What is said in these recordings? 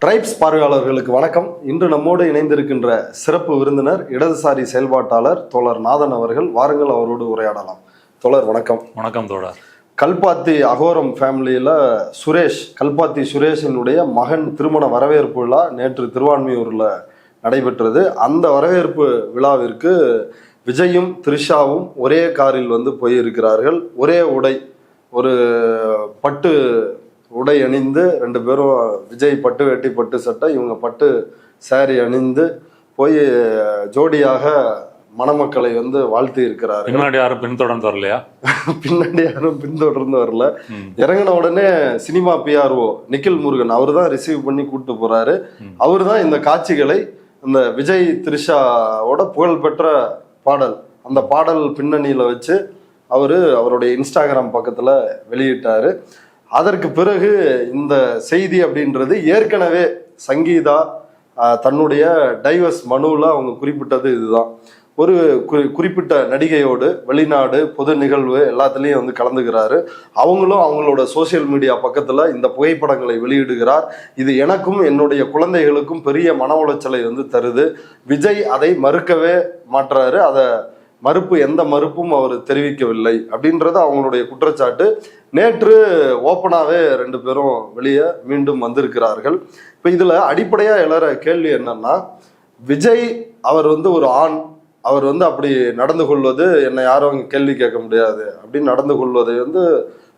Tribes பார்வையாளர்களுக்கு வணக்கம். இன்று நம்மோடு இணைந்திருக்கின்ற சிறப்பு விருந்தினர் இடதுசாரி செயல்பாட்டாளர் தோழர் நாதன் அவர்கள். வாருங்கள், அவரோடு உரையாடலாம். தோழர் வணக்கம். வணக்கம் தோழர். கல்பாத்தி அகோரம் ஃபேமிலியில் சுரேஷ், கல்பாத்தி சுரேஷினுடைய மகன் திருமண வரவேற்பு விழா நேற்று திருவான்மியூரில் நடைபெற்றது. அந்த வரவேற்பு விழாவிற்கு விஜயும் த்ரிஷாவும் ஒரே காரில் போயிருக்கிறார்கள். ஒரே உடை, ஒரு பட்டு உடை அணிந்து ரெண்டு பேரும், விஜய் பட்டு வேட்டி பட்டு சட்டை, இவங்க பட்டு சாரி அணிந்து போய் ஜோடியாக மணமக்களை வாழ்த்தி இருக்கிறாரு. பின்னாடி யாரும் பின்தொடர்ந்து வரலையா? பின்னாடி யாரும் பின்தொடர்ந்து வரல. இறங்கின உடனே சினிமா பிஆர்ஓ நிக்கில் முருகன் அவர் தான் ரிசீவ் பண்ணி கூப்பிட்டு போறாரு. அவர் தான் இந்த காட்சிகளை, இந்த விஜய் த்ரிஷாவோட புகழ்பெற்ற பாடல், அந்த பாடல் பின்னணியில வச்சு அவருடைய இன்ஸ்டாகிராம் பக்கத்துல வெளியிட்டாரு. அதற்கு பிறகு இந்த செய்தி அப்படின்றது ஏற்கனவே சங்கீதா தன்னுடைய டைவர்ஸ் மனுவில் அவங்க குறிப்பிட்டது இதுதான். ஒரு குறிப்பிட்ட நடிகையோடு வெளிநாடு பொது நிகழ்வு எல்லாத்துலேயும் கலந்துக்கிறாரு. அவங்களும் அவங்களோட சோசியல் மீடியா பக்கத்தில் இந்த புகைப்படங்களை வெளியிடுகிறார். இது எனக்கும் என்னுடைய குழந்தைகளுக்கும் பெரிய மன உளைச்சலை தருது. விஜய் அதை மறுக்கவே மாட்டுறாரு. அதை எந்த மறுப்பும் அவர் தெரிவிக்கவில்லை அப்படின்றது அவங்களுடைய குற்றச்சாட்டு. நேற்று ஓப்பனாகவே ரெண்டு பேரும் வெளியே மீண்டும் வந்திருக்கிறார்கள். இப்போ இதில் அடிப்படையாக எழற கேள்வி என்னன்னா, விஜய் அவர் ஒரு ஆண், அவர் அப்படி நடந்து கொள்வது, என்னை யாரும் கேள்வி கேட்க முடியாது அப்படின்னு நடந்து கொள்வதை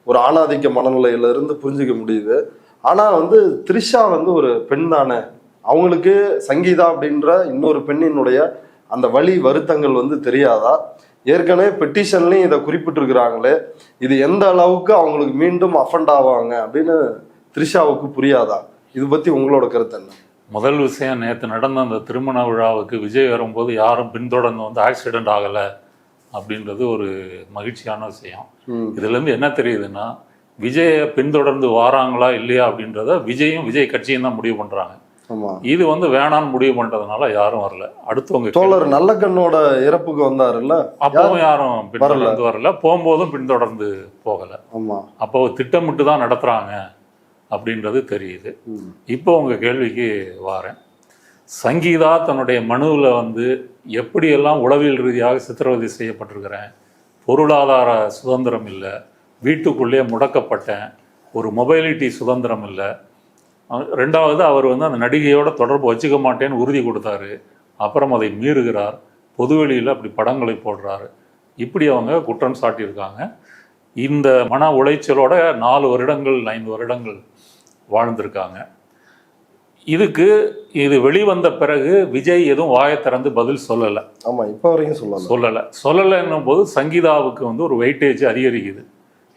ஒரு ஆணாதிக்க மனநிலையிலிருந்து புரிஞ்சிக்க முடியுது. ஆனால் த்ரிஷா ஒரு பெண் தானே, அவங்களுக்கு சங்கீதா அப்படின்ற இன்னொரு பெண்ணினுடைய அந்த வலி வருத்தங்கள் தெரியாதா? ஏற்கனவே பெட்டிஷன்லையும் இதை குறிப்பிட்டிருக்கிறாங்களே, இது எந்த அளவுக்கு அவங்களுக்கு மீண்டும் அஃபண்ட் ஆவாங்க அப்படின்னு த்ரிஷாவுக்கு புரியாதா? இது பற்றி உங்களோட கருத்து என்ன? முதல் விஷயம், நேற்று நடந்த அந்த திருமண விழாவுக்கு விஜய் வரும்போது யாரும் பின்தொடர்ந்து ஆக்சிடென்ட் ஆகலை அப்படின்றது ஒரு மகிழ்ச்சியான விஷயம். இதுலேருந்து என்ன தெரியுதுன்னா, விஜயை பின்தொடர்ந்து வாராங்களா இல்லையா அப்படின்றத விஜயும் விஜய் கட்சியும் தான் முடிவு பண்ணுறாங்க. இது வேணான்னு முடிவு பண்றதுனால யாரும் வரல. அடுத்தவங்க தோழர் நல்ல கண்ணோட இறப்புக்கு வந்தாருல்ல, அப்பவும் யாரும் பின்தொடர்ந்து வரல, போகும்போதும் பின்தொடர்ந்து போகல. அப்போ திட்டமிட்டு தான் நடத்துறாங்க அப்படின்றது தெரியுது. இப்போ உங்க கேள்விக்கு வாரேன். சங்கீதா தன்னுடைய மனுவில் எப்படியெல்லாம் உளவியல் ரீதியாக சித்திரவதை செய்யப்பட்டிருக்கிறேன், பொருளாதார சுதந்திரம் இல்லை, வீட்டுக்குள்ளேயே முடக்கப்பட்டேன், ஒரு மொபைலிட்டி சுதந்திரம் இல்லை, ரெண்டாவது அவர் அந்த நடிகையோட தொடர்பு வச்சுக்க மாட்டேன்னு உறுதி கொடுத்தாரு, அப்புறம் அதை மீறுகிறார், பொதுவெளியில் அப்படி படங்களை போடுறாரு, இப்படி அவங்க குற்றம் சாட்டியிருக்காங்க. இந்த மன உளைச்சலோட 4 வருடங்கள் 5 வருடங்கள் வாழ்ந்திருக்காங்க. இது வெளிவந்த பிறகு விஜய் எதுவும் வாயை திறந்து பதில் சொல்லலை. ஆமாம், இப்போ வரைக்கும் சொல்லலைன்னும் போது சங்கீதாவுக்கு ஒரு வெயிட்டேஜ் அதிகரிக்குது.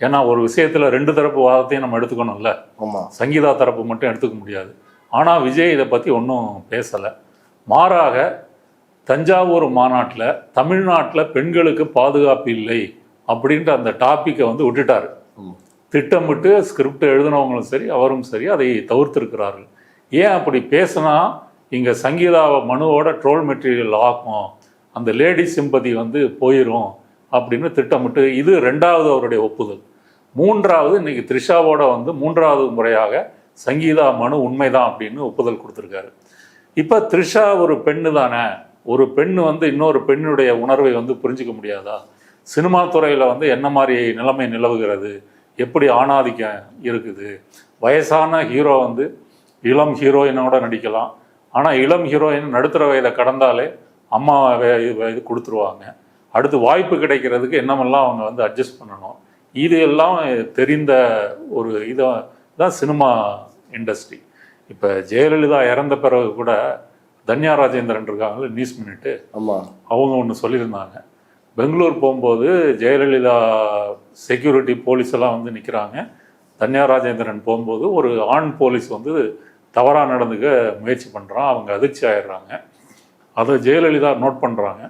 ஏன்னா ஒரு விஷயத்துல 2 தரப்பு வாதத்தையும் நம்ம எடுத்துக்கணும்ல. சங்கீதா தரப்பு மட்டும் எடுத்துக்க முடியாது. ஆனால் விஜய் இதை பற்றி ஒன்றும் பேசலை. மாறாக தஞ்சாவூர் மாநாட்டில் தமிழ்நாட்டில் பெண்களுக்கு பாதுகாப்பு இல்லை அப்படின்ற அந்த டாப்பிக்கை விட்டுட்டார். திட்டமிட்டு ஸ்கிரிப்ட் எழுதினவங்களும் சரி அவரும் சரி அதை தவிர்த்திருக்கிறார்கள். ஏன் அப்படி பேசினா இங்கே சங்கீதாவை மனுவோட ட்ரோல் மெட்டீரியல் ஆகும், அந்த லேடி சிம்பதி போயிடும் அப்படின்னு திட்டமிட்டு, இது 2வது அவருடைய ஒப்புதல். 3வது இன்னைக்கு த்ரிஷாவோட 3வது முறையாக சங்கீதா மனு உண்மைதான் அப்படின்னு ஒப்புதல் கொடுத்துருக்காரு. இப்போ த்ரிஷா ஒரு பெண்ணு தானே, ஒரு பெண் இன்னொரு பெண்ணுடைய உணர்வை புரிஞ்சிக்க முடியாதா? சினிமா துறையில் என்ன மாதிரி நிலைமை நிலவுகிறது, எப்படி ஆணாதிக்கம் இருக்குது? வயசான ஹீரோ இளம் ஹீரோயினோட நடிக்கலாம், ஆனால் இளம் ஹீரோயின் நடுத்தர வயதை கடந்தாலே அம்மா இது கொடுத்துருவாங்க. அடுத்து வாய்ப்பு கிடைக்கிறதுக்கு என்னமெல்லாம் அவங்க அட்ஜஸ்ட் பண்ணணும். இது எல்லாம் தெரிந்த ஒரு இதான் சினிமா இண்டஸ்ட்ரி. இப்போ ஜெயலலிதா இறந்த பிறகு கூட தன்யா ராஜேந்திரன் இருக்காங்களே, நியூஸ் மினிட்டு, அவங்க ஒன்று சொல்லியிருந்தாங்க. பெங்களூர் போகும்போது ஜெயலலிதா செக்யூரிட்டி போலீஸ் எல்லாம் நிற்கிறாங்க. தன்யா ராஜேந்திரன் போகும்போது ஒரு ஆண் போலீஸ் தவறாக நடந்துக்க முயற்சி பண்ணுறான். அவங்க அதிர்ச்சி ஆயிடுறாங்க. அதை ஜெயலலிதா நோட் பண்ணுறாங்க.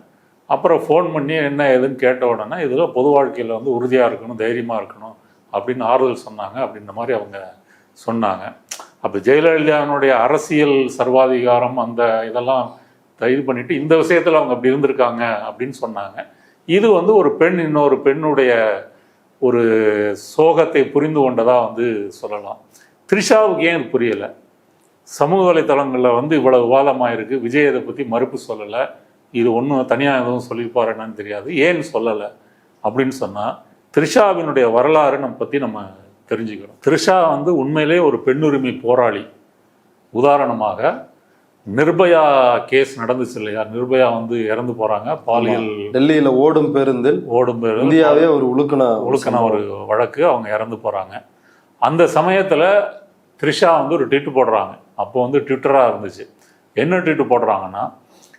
அப்புறம் ஃபோன் பண்ணி என்ன ஏதுன்னு கேட்ட உடனே இதில் பொது வாழ்க்கையில் உறுதியாக இருக்கணும், தைரியமாக இருக்கணும் அப்படின்னு ஆறுதல் சொன்னாங்க. அப்படின்ற மாதிரி அவங்க சொன்னாங்க. அப்போ ஜெயலலிதாவினுடைய அரசியல் சர்வாதிகாரம் அந்த இதெல்லாம் இது பண்ணிட்டு இந்த விஷயத்தில் அவங்க அப்படி இருந்திருக்காங்க அப்படின்னு சொன்னாங்க. இது ஒரு பெண் இன்னொரு பெண்ணுடைய ஒரு சோகத்தை புரிந்து கொண்டதாக சொல்லலாம். த்ரிஷாவுக்கு ஏன் புரியலை? சமூக வலைத்தளங்களில் வந்து இவ்வளவு விவாதமாக இருக்குது, விஜய் இதை பற்றி மறுப்பு சொல்லலை, இது ஒன்றும் தனியாக எதுவும் சொல்லியிருப்பார் என்னன்னு தெரியாது, ஏன் சொல்லலை அப்படின்னு சொன்னால் த்ரிஷாவினுடைய வரலாறு நம்ம பற்றி நம்ம தெரிஞ்சுக்கிறோம். த்ரிஷா வந்து உண்மையிலே ஒரு பெண்ணுரிமை போராளி. உதாரணமாக நிர்பயா கேஸ் நடந்துச்சு இல்லையா, நிர்பயா வந்து இறந்து போகிறாங்க, பாலியல் டெல்லியில் ஓடும் பேருந்து இந்தியாவே ஒரு உழுக்கின ஒரு வழக்கு, அவங்க இறந்து போகிறாங்க. அந்த சமயத்தில் த்ரிஷா வந்து ஒரு ட்வீட் போடுறாங்க. அப்போ வந்து ட்விட்டராக இருந்துச்சு. என்ன ட்வீட் போடுறாங்கன்னா,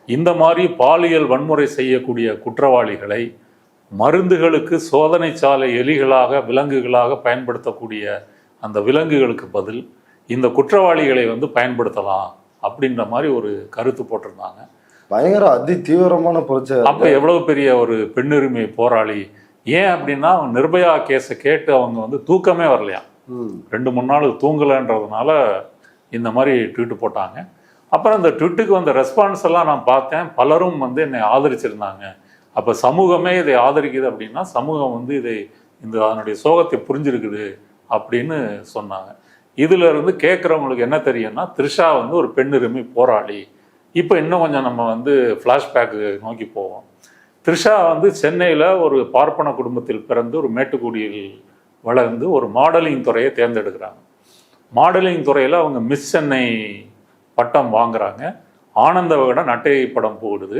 இந்த மாதிரி பாலியல் வன்முறை செய்யக்கூடிய குற்றவாளிகளை மருந்துகளுக்கு சோதனை சாலை எலிகளாக விலங்குகளாக பயன்படுத்தக்கூடிய அந்த விலங்குகளுக்கு பதில் இந்த குற்றவாளிகளை வந்து பயன்படுத்தலாம் அப்படின்ற மாதிரி ஒரு கருத்து போட்டிருந்தாங்க. பயங்கர அதி தீவிரமான புரட்சி. அப்போ எவ்வளவு பெரிய ஒரு பெண்ணுரிமை போராளி. ஏன் அப்படின்னா நிர்பயா கேஸை கேட்டு அவங்க வந்து தூக்கமே வரலையாம், 2-3 நாள் தூங்கலைன்றதுனால இந்த மாதிரி ட்வீட்டு போட்டாங்க. அப்புறம் இந்த ட்விட்டுக்கு வந்த ரெஸ்பான்ஸ் எல்லாம் நான் பார்த்தேன். பலரும் வந்து என்னை ஆதரிச்சிருந்தாங்க. அப்போ சமூகமே இதை ஆதரிக்குது அப்படின்னா சமூகம் வந்து அதனுடைய சோகத்தை புரிஞ்சிருக்குது அப்படின்னு சொன்னாங்க. இதுல இருந்து கேட்குறவங்களுக்கு என்ன தெரியும்னா, த்ரிஷா வந்து ஒரு பெண்ணுரிமை போராளி. இப்போ இன்னும் கொஞ்சம் நம்ம வந்து ஃப்ளாஷ்பேக்கு நோக்கி போவோம். த்ரிஷா வந்து சென்னையில் ஒரு பார்ப்பன குடும்பத்தில் பிறந்து ஒரு மேட்டுக்குடியில் வளர்ந்து ஒரு மாடலிங் துறையை தேர்ந்தெடுக்கிறாங்க. மாடலிங் துறையில் அவங்க மிஸ் சென்னை பட்டம் வாங்குறாங்க. ஆனந்த விகடன் அட்டை படம் போடுது.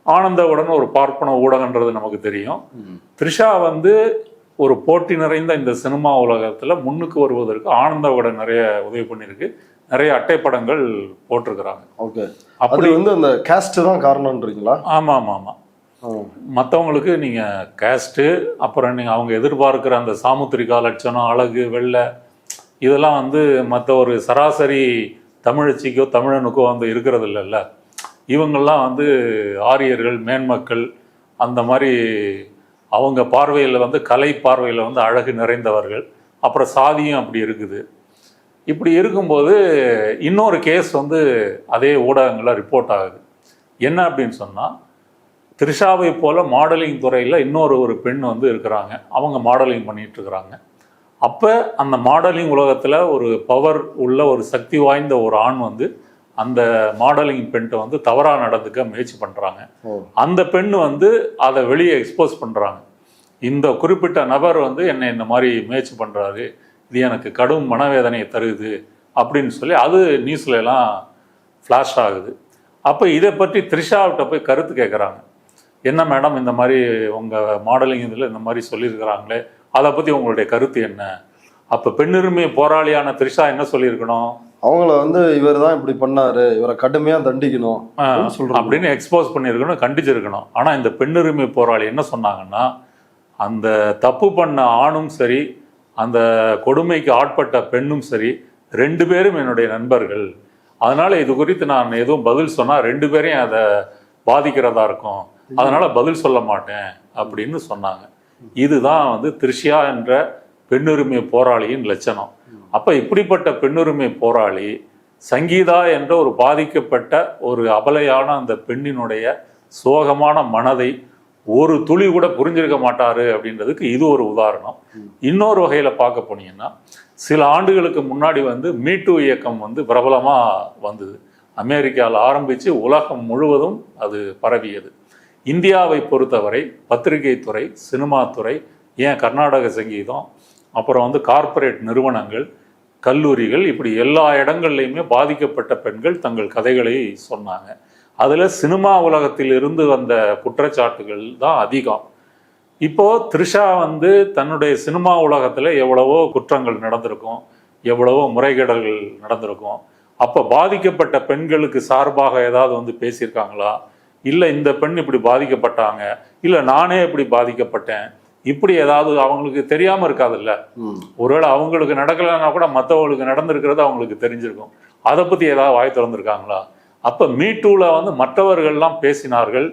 ஆனந்த விகடன் ஒரு பார்ப்பன ஊடகன்றது நமக்கு தெரியும். த்ரிஷா வந்து ஒரு போட்டி நிறைந்த இந்த சினிமா உலகத்தில் முன்னுக்கு வருவதற்கு ஆனந்த விகடன் நிறைய உதவி பண்ணியிருக்கு. நிறைய அட்டை படங்கள் போட்டிருக்கிறாங்க. ஓகே, அப்படி வந்து அந்த கேஸ்ட் தான் காரணம்ன்றீங்களா? ஆமாம் ஆமாம் ஆமாம். மற்றவங்களுக்கு நீங்கள் கேஸ்ட்டு, அப்புறம் நீங்கள் அவங்க எதிர்பார்க்குற அந்த சாமுத்திரிகா லட்சணம், அழகு, வெள்ளை, இதெல்லாம் வந்து மற்ற ஒரு சராசரி தமிழச்சிக்கோ தமிழனுக்கோ வந்து இருக்கிறது இல்லைல்ல. இவங்கெல்லாம் வந்து ஆரியர்கள், மேன்மக்கள், அந்த மாதிரி அவங்க பார்வையில் வந்து கலை பார்வையில் வந்து அழகு நிறைந்தவர்கள். அப்புறம் சாதியும் அப்படி இருக்குது. இப்படி இருக்கும்போது இன்னொரு கேஸ் வந்து அதே ஊடகங்களில் ரிப்போர்ட் ஆகுது. என்ன அப்படின்னு சொன்னால், த்ரிஷாவை போல் மாடலிங் துறையில் இன்னொரு பெண் வந்து இருக்கிறாங்க. அவங்க மாடலிங் பண்ணிகிட்ருக்குறாங்க. அப்போ அந்த மாடலிங் உலகத்தில் ஒரு பவர் உள்ள ஒரு சக்தி வாய்ந்த ஒரு ஆண் வந்து அந்த மாடலிங் பெண்கிட்ட வந்து தவறாக நடந்துக்க முயற்சி பண்ணுறாங்க. அந்த பெண் வந்து அதை வெளியே எக்ஸ்போஸ் பண்ணுறாங்க. இந்த குறிப்பிட்ட நபர் வந்து என்னை இந்த மாதிரி முயற்சி பண்ணுறாரு, இது எனக்கு கடும் மனவேதனையை தருது அப்படின்னு சொல்லி அது நியூஸ்லாம் ஃப்ளாஷ் ஆகுது. அப்போ இதை பற்றி த்ரிஷாவிட்ட போய் கருத்து கேட்குறாங்க. என்ன மேடம், இந்த மாதிரி உங்கள் மாடலிங் இதில் இந்த மாதிரி சொல்லியிருக்கிறாங்களே, அதை பற்றி உங்களுடைய கருத்து என்ன? அப்போ பெண்ணுரிமை போராளியான த்ரிஷா என்ன சொல்லியிருக்கணும்? அவங்கள வந்து இவர் தான் இப்படி பண்ணாரு, இவரை கடுமையாக தண்டிக்கணும் அப்படின்னு எக்ஸ்போஸ் பண்ணியிருக்கணும், கண்டிச்சிருக்கணும். ஆனால் இந்த பெண்ணுரிமை போராளி என்ன சொன்னாங்கன்னா, அந்த தப்பு பண்ண ஆணும் சரி, அந்த கொடுமைக்கு ஆட்பட்ட பெண்ணும் சரி, 2 பேரும் என்னுடைய நண்பர்கள். அதனால இது குறித்து நான் எதுவும் பதில் சொன்னால் 2 பேரையும் அதை பாதிக்கிறதா இருக்கும், அதனால பதில் சொல்ல மாட்டேன் அப்படின்னு சொன்னாங்க. இதுதான் வந்து த்ரிஷா என்ற பெண்ணுரிமை போராளியின் லட்சணம். அப்போ இப்படிப்பட்ட பெண்ணுரிமை போராளி சங்கீதா என்ற ஒரு பாதிக்கப்பட்ட ஒரு அபலையான அந்த பெண்ணினுடைய சோகமான மனதை ஒரு துளி கூட புரிஞ்சிருக்க மாட்டாரு அப்படின்றதுக்கு இது ஒரு உதாரணம். இன்னொரு வகையில் பார்க்க போனீங்கன்னா, சில ஆண்டுகளுக்கு முன்னாடி வந்து மீட்டு இயக்கம் வந்து பிரபலமாக வந்தது. அமெரிக்காவில் ஆரம்பித்து உலகம் முழுவதும் அது பரவியது. இந்தியாவை பொறுத்தவரை பத்திரிகை துறை, சினிமா துறை, ஏன் கர்நாடக சங்கீதம், அப்புறம் வந்து கார்ப்பரேட் நிறுவனங்கள், கல்லூரிகள், இப்படி எல்லா இடங்கள்லையுமே பாதிக்கப்பட்ட பெண்கள் தங்கள் கதைகளை சொன்னாங்க. அதில் சினிமா உலகத்தில் இருந்து வந்த குற்றச்சாட்டுகள் தான் அதிகம். இப்போது த்ரிஷா வந்து தன்னுடைய சினிமா உலகத்தில் எவ்வளவோ குற்றங்கள் நடந்திருக்கும், எவ்வளவோ முறைகேடல்கள் நடந்திருக்கும். அப்போ பாதிக்கப்பட்ட பெண்களுக்கு சார்பாக ஏதாவது வந்து பேசியிருக்காங்களா? இல்லை இந்த பெண் இப்படி பாதிக்கப்பட்டாங்க, இல்லை நானே இப்படி பாதிக்கப்பட்டேன், இப்படி ஏதாவது அவங்களுக்கு தெரியாமல் இருக்காதுல்ல. ஒருவேளை அவங்களுக்கு நடக்கலைன்னா கூட மற்றவங்களுக்கு நடந்திருக்கிறது அவங்களுக்கு தெரிஞ்சிருக்கும். அதை பற்றி ஏதாவது வாய் திறந்துருக்காங்களா? அப்போ மீட்டூவில் வந்து மற்றவர்கள்லாம் பேசினார்கள்,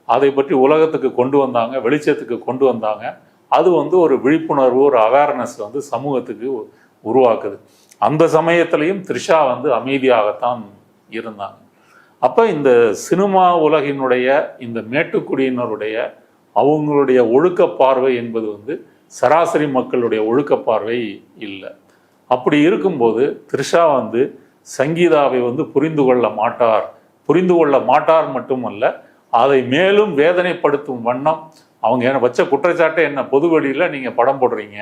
அதை பற்றி உலகத்துக்கு கொண்டு வந்தாங்க, வெளிச்சத்துக்கு கொண்டு வந்தாங்க. அது வந்து ஒரு விழிப்புணர்வு, ஒரு அவேர்னஸ் வந்து சமூகத்துக்கு உருவாக்குது. அந்த சமயத்திலையும் த்ரிஷா வந்து அமைதியாகத்தான் இருந்தாங்க. அப்போ இந்த சினிமா உலகினுடைய இந்த மேட்டுக்குடியினருடைய அவங்களுடைய ஒழுக்க பார்வை என்பது வந்து சராசரி மக்களுடைய ஒழுக்க பார்வை இல்லை. அப்படி இருக்கும்போது த்ரிஷா வந்து சங்கீதாவை வந்து புரிந்து கொள்ள மாட்டார் மட்டுமல்ல, அதை மேலும் வேதனைப்படுத்தும் வண்ணம் அவங்க என்ன வச்ச குற்றச்சாட்டை என்ன பொதுவெளியில் நீங்கள் படம் போடுறீங்க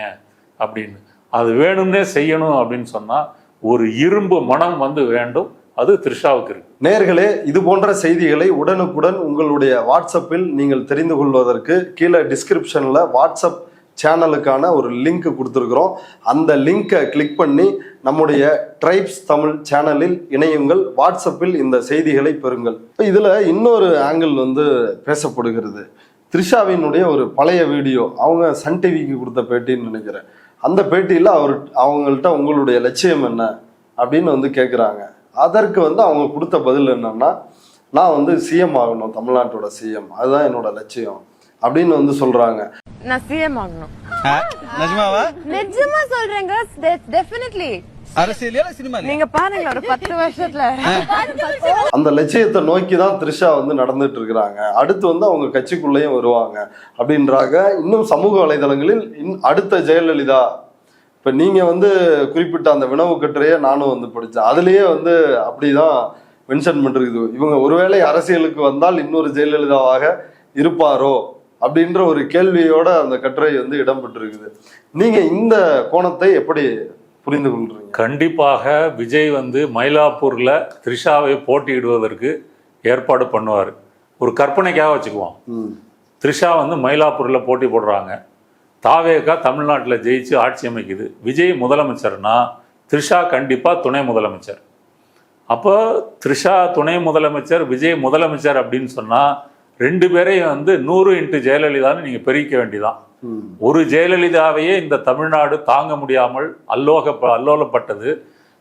அப்படின்னு, அது வேணும்னே செய்யணும் அப்படின்னு சொன்னால் ஒரு இரும்பு மனம் வந்து வேண்டும். அது த்ரிஷாவுக்கு இருக்கு. நேர்களே, இது போன்ற செய்திகளை உடனுக்குடன் உங்களுடைய வாட்ஸ்அப்பில் நீங்கள் தெரிந்து கொள்வதற்கு கீழே டிஸ்கிரிப்ஷனில் வாட்ஸ்அப் சேனலுக்கான ஒரு லிங்க் கொடுத்துருக்குறோம். அந்த லிங்கை கிளிக் பண்ணி நம்முடைய ட்ரைப்ஸ் தமிழ் சேனலில் இணையுங்கள். வாட்ஸ்அப்பில் இந்த செய்திகளை பெறுங்கள். இப்போ இதில் இன்னொரு ஆங்கிள் வந்து பேசப்படுகிறது. த்ரிஷாவினுடைய ஒரு பழைய வீடியோ, அவங்க சன் டிவிக்கு கொடுத்த பேட்டின்னு நினைக்கிறேன். அந்த பேட்டியில் அவங்கள்ட்ட உங்களுடைய லட்சியம் என்ன அப்படின்னு வந்து கேட்குறாங்க. அதற்கு வந்து அவங்க கொடுத்த பதில் என்னன்னா, நான் வந்து சிஎம் ஆகணும், தமிழ்நாட்டோட சிஎம், அதுதான் என்னோட லட்சியம் அப்படின்னு வந்து சொல்றாங்க. நான் சிஎம் ஆகணும். நிஜமாவா? நிஜமா சொல்றேங்க. டெஃபினெட்லி. அரசியலா சினிமா? நீங்க பாருங்க, ஒரு 10 வருஷத்துல அந்த லட்சியத்தை நோக்கி தான் த்ரிஷா வந்து நடந்துட்டு இருக்கிறாங்க. அடுத்து வந்து அவங்க கட்சிக்குள்ளேயும் வருவாங்க அப்படின்றாங்க. இன்னும் சமூக வலைதளங்களில் அடுத்த ஜெயலலிதா, இப்போ நீங்கள் வந்து குறிப்பிட்ட அந்த வினவு கட்டுரையை நானும் வந்து படித்தேன். அதுலேயே வந்து அப்படிதான் மென்ஷன் பண்ணிருக்குது. இவங்க ஒருவேளை அரசியலுக்கு வந்தால் இன்னொரு ஜெயலலிதாவாக இருப்பாரோ அப்படின்ற ஒரு கேள்வியோட அந்த கட்டுரை வந்து இடம்பெற்றிருக்குது. நீங்கள் இந்த கோணத்தை எப்படி புரிந்து கொள்றீங்க? கண்டிப்பாக விஜய் வந்து மயிலாப்பூரில் த்ரிஷாவை போட்டியிடுவதற்கு ஏற்பாடு பண்ணுவார். ஒரு கற்பனைக்காக வச்சுக்குவோம். த்ரிஷா வந்து மயிலாப்பூரில் போட்டி போடுறாங்க. தாவேகா தமிழ்நாட்டில் ஜெயிச்சு ஆட்சி அமைக்குது. விஜய் முதலமைச்சர்னா த்ரிஷா கண்டிப்பாக துணை முதலமைச்சர். அப்போ த்ரிஷா துணை முதலமைச்சர், விஜய் முதலமைச்சர் அப்படின்னு சொன்னால் 2 பேரையும் வந்து 100 × ஜெயலலிதான்னு நீங்கள் பிரிக்க வேண்டிதான். ஒரு ஜெயலலிதாவையே இந்த தமிழ்நாடு தாங்க முடியாமல் அல்லோலப்பட்டது.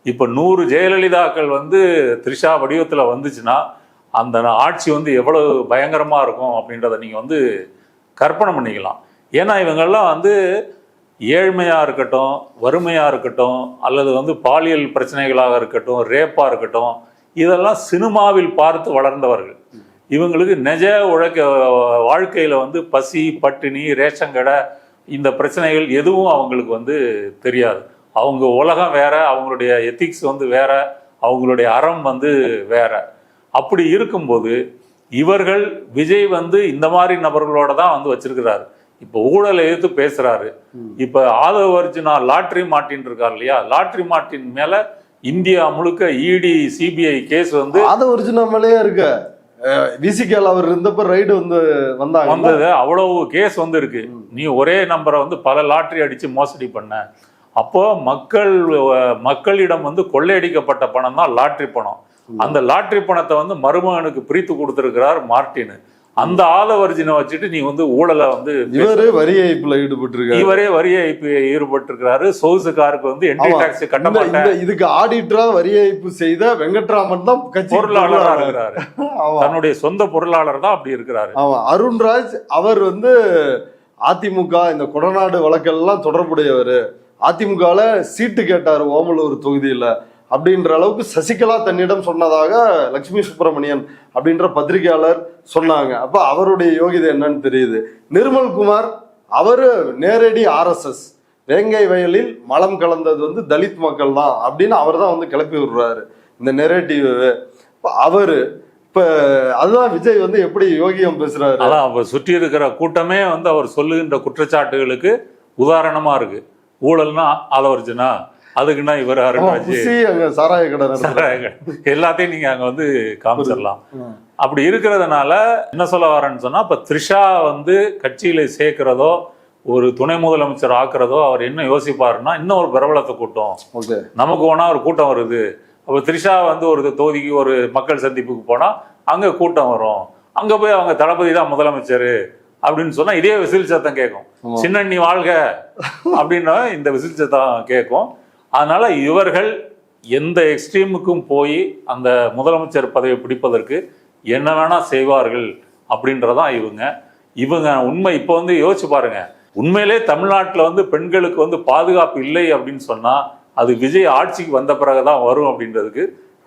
இப்போ 100 ஜெயலலிதாக்கள் வந்து த்ரிஷா வடிவத்தில் வந்துச்சுன்னா அந்த ஆட்சி வந்து எவ்வளவு பயங்கரமாக இருக்கும் அப்படின்றத நீங்கள் வந்து கற்பனை பண்ணிக்கலாம். ஏன்னா இவங்கெல்லாம் வந்து ஏழ்மையாக இருக்கட்டும், வறுமையாக இருக்கட்டும், அல்லது வந்து பாலியல் பிரச்சனைகளாக இருக்கட்டும், ரேப்பாக இருக்கட்டும், இதெல்லாம் சினிமாவில் பார்த்து வளர்ந்தவர்கள். இவங்களுக்கு நிஜ வாழ்க்கையில் வந்து பசி, பட்டினி, ரேஷன் கடை, இந்த பிரச்சனைகள் எதுவும் அவங்களுக்கு வந்து தெரியாது. அவங்க உலகம் வேற, அவங்களுடைய எத்திக்ஸ் வந்து வேற, அவங்களுடைய அறம் வந்து வேற. அப்படி இருக்கும்போது இவர்கள் விஜய் வந்து இந்த மாதிரி நபர்களோட தான் வந்து வச்சிருக்கிறாரு. இப்போ ஊழலை எதிர்த்து பேசுறாரு. இப்போ ஆதவ அர்ஜுனா லாட்ரி மார்ட்டின் இருக்கார் இல்லையா, லாட்ரி மார்ட்டின் மேல இந்தியா முழுக்க இடி சிபிஐ கேஸ் வந்து ஆதவ அர்ஜுனா மேலேயே இருக்கு. விசிகேல அவர் இருந்தப்ப ரைடு வந்து வந்தது, அவ்வளவு கேஸ் வந்து இருக்கு. நீ ஒரே நம்பரை வந்து பல லாட்ரி அடிச்சு மோசடி பண்ண. அப்போ மக்களிடம் வந்து கொள்ளையடிக்கப்பட்ட பணம் தான் லாட்ரி பணம். அந்த லாட்ரி பணத்தை வந்து மருமகனுக்கு பிரித்து கொடுத்திருக்கிறார் மார்ட்டின். அந்த ஆதவர்ஜினை வச்சுட்டு நீ வந்து ஊழலை வந்து இவரே வரி ஏய்ப்புல ஈடுபட்டிருக்கிறாரு. சொகுசு காருக்கு வந்து என்ட்ரி டாக்ஸ் கட்ட மாட்டேன். இதுக்கு ஆடிட்டரா வரி ஏய்ப்பு செய்த வெங்கட்ராமன் தான் பொருளாளரா இருக்கிறாரு. தன்னுடைய சொந்த பொருளாளர் தான் அப்படி இருக்கிறாரு. அருண்ராஜ் அவர் வந்து அதிமுக இந்த கொடநாடு வழக்கெல்லாம் தொடர்புடையவர். அதிமுகல சீட்டு கேட்டாரு ஓமலூர் தொகுதியில அப்படின்ற அளவுக்கு சசிகலா தன்னிடம் சொன்னதாக லட்சுமி சுப்பிரமணியன் அப்படின்ற பத்திரிகையாளர் சொன்னாங்க. அப்ப அவருடைய யோகிதை என்னன்னு தெரியுது. நிர்மல்குமார் அவரு நேரடி RSS, வேங்கை வயலில் மலம் கலந்தது வந்து தலித் மக்கள் தான் அப்படின்னு அவர் தான் வந்து கிளப்பி விடுறாரு இந்த நெரேட்டிவ். அவரு இப்ப அதுதான் விஜய் வந்து எப்படி யோகியம் பேசுறாரு. அதான் அவர் சுற்றி இருக்கிற கூட்டமே வந்து அவர் சொல்லுகின்ற குற்றச்சாட்டுகளுக்கு உதாரணமா இருக்கு. ஊழல்னா ஆலவர்ஜுனா, அதுக்குன்னா இவர் சாராய கடை எல்லாத்தையும் நீங்க அங்க வந்து காமிச்சிடலாம். அப்படி இருக்கிறதுனால என்ன சொல்ல வரேன்னு சொன்னா, இப்ப த்ரிஷா வந்து கட்சியில சேர்க்கிறதோ ஒரு துணை முதலமைச்சர் ஆக்குறதோ அவர் என்ன யோசிப்பாருன்னா, இன்னும் ஒரு பிரபலத்தை கூட்டம் நமக்கு போனா ஒரு கூட்டம் வருது. அப்ப த்ரிஷா வந்து ஒரு தொகுதிக்கு ஒரு மக்கள் சந்திப்புக்கு போனா அங்க கூட்டம் வரும். அங்க போய் அவங்க தளபதி தான் முதலமைச்சர் அப்படின்னு சொன்னா இதே விசில் சத்தம் கேட்கும். சின்னண்ணி வாழ்க அப்படின்னா இந்த விசில் சத்தம் கேட்கும். அதனால இவர்கள் எந்த எக்ஸ்ட்ரீமுக்கும் போய் அந்த முதலமைச்சர் பதவியை பிடிப்பதற்கு என்ன வேணா செய்வார்கள் அப்படின்றதான் இவங்க உண்மை. இப்போ வந்து யோசிச்சு பாருங்க, உண்மையிலே தமிழ்நாட்டில் வந்து பெண்களுக்கு வந்து பாதுகாப்பு இல்லை அப்படின்னு சொன்னா அது விஜய் ஆட்சிக்கு வந்த பிறகுதான் வரும் அப்படின்றதுக்கு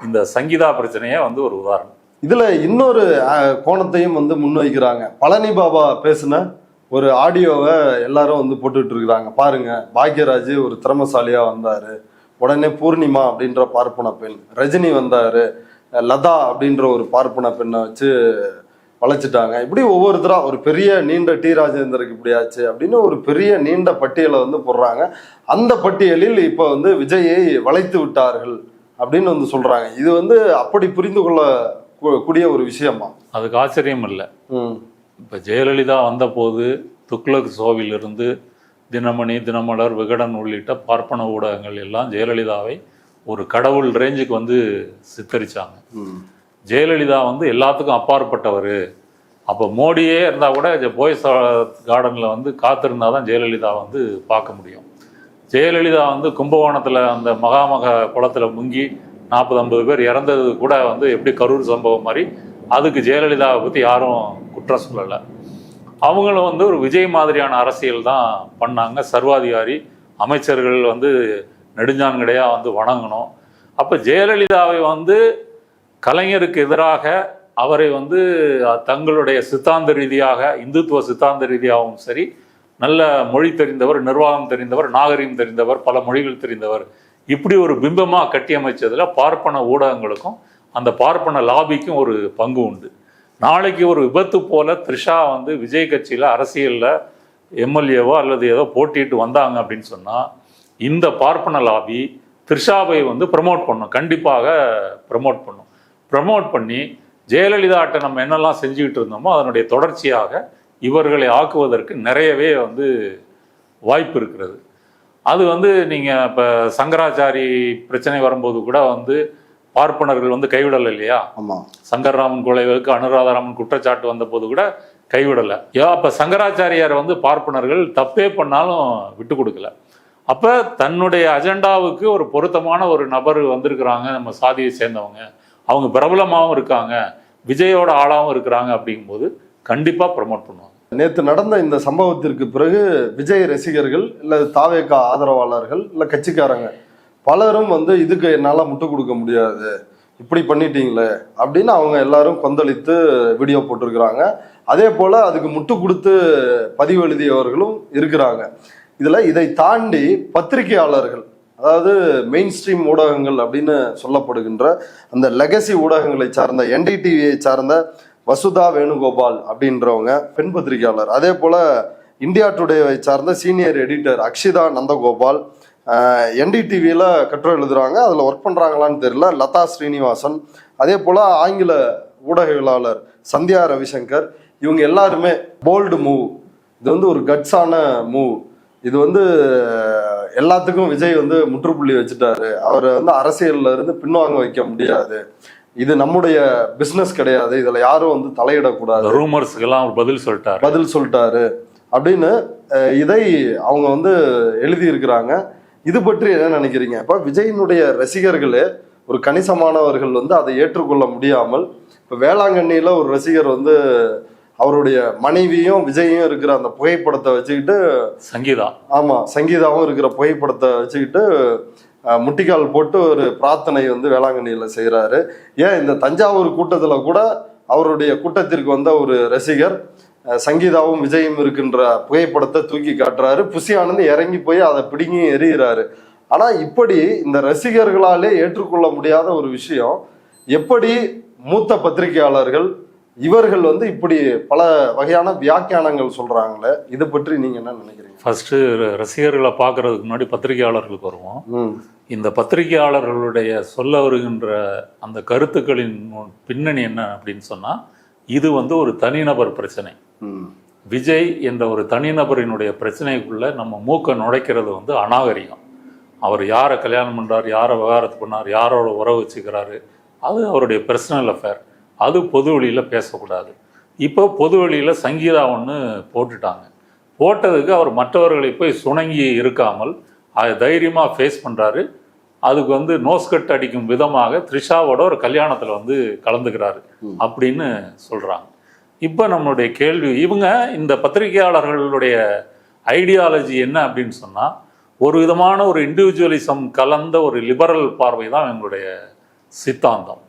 இந்த சங்கீதா பிரச்சனையே வந்து ஒரு உதாரணம். இதுல இன்னொரு கோணத்தையும் வந்து முன்வைக்கிறாங்க. பழனி பாபா பேசின ஒரு ஆடியோவை எல்லாரும் வந்து போட்டுட்டு இருக்கிறாங்க. பாருங்க, பாக்யராஜ் ஒரு திறமசாலியா வந்தாரு, உடனே பூர்ணிமா அப்படின்ற பார்ப்பன பெண், ரஜினி வந்தாரு, லதா அப்படின்ற ஒரு பார்ப்பன பெண்ணை வச்சு வளைச்சிட்டாங்க. இப்படி ஒவ்வொருத்தரா ஒரு பெரிய நீண்ட டி ராஜேந்தருக்கு இப்படி ஆச்சு அப்படின்னு ஒரு பெரிய நீண்ட பட்டியலை வந்து போடுறாங்க. அந்த பட்டியலில் இப்போ வந்து விஜயை வளைத்து விட்டார்கள் அப்படின்னு வந்து சொல்றாங்க. இது வந்து அப்படி புரிந்து கொள்ள கூடிய ஒரு விஷயமா? அதுக்கு ஆச்சரியம் இல்லை. இப்போ ஜெயலலிதா வந்தபோது துக்ளக் ஷோவிலிருந்து தினமணி, தினமலர், விகடன் உள்ளிட்ட பார்ப்பன ஊடகங்கள் எல்லாம் ஜெயலலிதாவை ஒரு கடவுள் ரேஞ்சுக்கு வந்து சித்தரிச்சாங்க. ஜெயலலிதா வந்து எல்லாத்துக்கும் அப்பாற்பட்டவர். அப்போ மோடியே இருந்தால் கூட போய்ஸ் கார்டனில் வந்து காத்திருந்தா தான் ஜெயலலிதா வந்து பார்க்க முடியும். ஜெயலலிதா வந்து கும்பகோணத்தில் அந்த மகாமக குளத்தில் முங்கி 40-50 பேர் இறந்தது கூட வந்து எப்படி கரூர் சம்பவம் மாதிரி, அதுக்கு ஜெயலலிதாவை பற்றி யாரும் குற்றம் சொல்லலை. அவங்களும் வந்து ஒரு விஜய் மாதிரியான அரசியல் தான் பண்ணாங்க. சர்வாதிகாரி அமைச்சர்கள் வந்து நெடுஞ்சான்கடையாக வந்து வணங்கணும். அப்போ ஜெயலலிதாவை வந்து கலைஞருக்கு எதிராக அவரை வந்து தங்களுடைய சித்தாந்த ரீதியாக, இந்துத்துவ சித்தாந்த ரீதியாகவும் சரி, நல்ல மொழி தெரிந்தவர், நிர்வாகம் தெரிந்தவர், நாகரிகம் தெரிந்தவர், பல மொழிகள் தெரிந்தவர், இப்படி ஒரு பிம்பமாக கட்டியமைச்சதில் பார்ப்பன ஊடகங்களுக்கும் அந்த பார்ப்பன லாபிக்கும் ஒரு பங்கு உண்டு. நாளைக்கு ஒரு விபத்து போல த்ரிஷா வந்து விஜய் கட்சியில் அரசியலில் எம்எல்ஏவோ அல்லது ஏதோ போட்டிட்டு வந்தாங்க அப்படின்னு சொன்னால் இந்த பார்ப்பன லாபி த்ரிஷாவை வந்து ப்ரமோட் பண்ணும், கண்டிப்பாக ப்ரமோட் பண்ணும். ப்ரமோட் பண்ணி ஜெயலலிதாட்ட நம்ம என்னெல்லாம் செஞ்சுக்கிட்டு இருந்தோமோ அதனுடைய தொடர்ச்சியாக இவர்களை ஆக்குவதற்கு நிறையவே வந்து வாய்ப்பு இருக்கிறது. அது வந்து நீங்கள் இப்போ சங்கராச்சாரி பிரச்சனை வரும்போது கூட வந்து பார்ப்பனர்கள் வந்து கைவிடலை இல்லையா? ஆமாம். சங்கர்ராமன் கொலைவுக்கு அனுராதாராமன் குற்றச்சாட்டு வந்த போது கூட கைவிடலை. அப்போ சங்கராச்சாரியார் வந்து பார்ப்பனர்கள் தப்பே பண்ணாலும் விட்டு கொடுக்கல. அப்போ தன்னுடைய அஜெண்டாவுக்கு ஒரு பொருத்தமான ஒரு நபர் வந்திருக்கிறாங்க, நம்ம சாதியை சேர்ந்தவங்க, அவங்க பிரபலமாகவும் இருக்காங்க, விஜயோட ஆளாகவும் இருக்கிறாங்க, அப்படிங்கும்போது கண்டிப்பாக ப்ரமோட் பண்ணுவாங்க. நேற்று நடந்த இந்த சம்பவத்திற்கு பிறகு விஜய் ரசிகர்கள் இல்லை தாவேகா ஆதரவாளர்கள் இல்லை கட்சிக்காரங்க பலரும் வந்து இதுக்கு என்னால் முட்டு கொடுக்க முடியாது, இப்படி பண்ணிட்டீங்களே அப்படின்னு அவங்க எல்லாரும் கொந்தளித்து வீடியோ போட்டிருக்கிறாங்க. அதே போல் அதுக்கு முட்டு கொடுத்து பதிவு எழுதியவர்களும் இருக்கிறாங்க. இதில் இதை தாண்டி பத்திரிகையாளர்கள், அதாவது மெயின் ஸ்ட்ரீம் ஊடகங்கள் அப்படின்னு சொல்லப்படுகின்ற அந்த லெகசி ஊடகங்களை சார்ந்த என்டிடிவியை சார்ந்த வசுதா வேணுகோபால் அப்படின்றவங்க பெண் பத்திரிகையாளர், அதே போல் இந்தியா டுடேவை சார்ந்த சீனியர் எடிட்டர் அக்ஷிதா நந்தகோபால் என்டிடிவியில் கட்டுரை எழுதுகிறாங்க. அதில் ஒர்க் பண்ணுறாங்களான்னு தெரியல. லதா ஸ்ரீனிவாசன், அதே போல் ஆங்கில ஊடகவியலாளர் சந்தியா ரவிசங்கர், இவங்க எல்லாருமே போல்டு மூவ், இது வந்து ஒரு கட்ஸான மூவ், இது வந்து எல்லாத்துக்கும் விஜய் வந்து முற்றுப்புள்ளி வச்சுட்டாரு, அவரை வந்து அரசியல்ல இருந்து பின்வாங்க வைக்க முடியாது, இது நம்முடைய பிஸ்னஸ் கிடையாது, இதில் யாரும் வந்து தலையிடக்கூடாது, ரூமர்ஸ்க்கெல்லாம் பதில் சொல்லிட்டாரு அப்படின்னு இதை அவங்க வந்து எழுதியிருக்கிறாங்க. இது பற்றி என்ன நினைக்கிறீங்க? இப்போ விஜயினுடைய ரசிகர்களே ஒரு கணிசமானவர்கள் வந்து அதை ஏற்றுக்கொள்ள முடியாமல், இப்போ வேளாங்கண்ணியில் ஒரு ரசிகர் வந்து அவருடைய மனைவியும் விஜயும் இருக்கிற அந்த புகைப்படத்தை வச்சுக்கிட்டு, சங்கீதாவும் இருக்கிற புகைப்படத்தை வச்சுக்கிட்டு முட்டிக்கால் போட்டு ஒரு பிரார்த்தனை வந்து வேளாங்கண்ணியில் செய்கிறாரு. ஏன் இந்த தஞ்சாவூர் கூட்டத்தில் கூட அவருடைய கூட்டத்திற்கு வந்த ஒரு ரசிகர் சங்கீதாவும் விஜயும் இருக்கின்ற புகைப்படத்தை தூக்கி காட்டுறாரு. புசி ஆனந்த் இறங்கி போய் அதை பிடுங்கி எறிகிறாரு. ஆனால் இப்படி இந்த ரசிகர்களாலே ஏற்றுக்கொள்ள முடியாத ஒரு விஷயம், எப்படி மூத்த பத்திரிகையாளர்கள் இவர்கள் வந்து இப்படி பல வகையான வியாக்கியானங்கள் சொல்றாங்களே, இதை பற்றி நீங்க என்ன நினைக்கிறீங்க? ஃபர்ஸ்ட் ரசிகர்களை பார்க்கறதுக்கு முன்னாடி பத்திரிகையாளர்களுக்கு வருவோம். இந்த பத்திரிகையாளர்களுடைய சொல்ல வருகின்ற அந்த கருத்துக்களின் பின்னணி என்ன அப்படின்னு சொன்னா, இது வந்து ஒரு தனிநபர் பிரச்சனை. விஜய் என்ற ஒரு தனிநபரினுடைய பிரச்சனைக்குள்ள நம்ம மூக்க நுழைக்கிறது வந்து அநாகரிகம். அவர் யாரை கல்யாணம் பண்றாரு, யாரை விவகாரத்து பண்ணார், யாரோட உறவு வச்சுக்கிறாரு, அது அவருடைய பர்சனல் அஃபேர், அது பொது வழியில் பேசக்கூடாது. இப்போ பொது வழியில் சங்கீதா ஒன்று போட்டுட்டாங்க. போட்டதுக்கு அவர் மற்றவர்களை போய் சுணங்கி இருக்காமல் அதை தைரியமாக ஃபேஸ் பண்ணுறாரு. அதுக்கு வந்து நோஸ்கட் அடிக்கும் விதமாக த்ரிஷாவோட ஒரு கல்யாணத்தில் வந்து கலந்துக்கிறாரு அப்படின்னு சொல்கிறாங்க. இப்போ நம்மளுடைய கேள்வி, இவங்க இந்த பத்திரிகையாளர்களுடைய ஐடியாலஜி என்ன அப்படின்னு சொன்னால், ஒரு விதமான ஒரு இண்டிவிஜுவலிசம் கலந்த ஒரு லிபரல் பார்வை தான் இவங்களுடைய சித்தாந்தம்.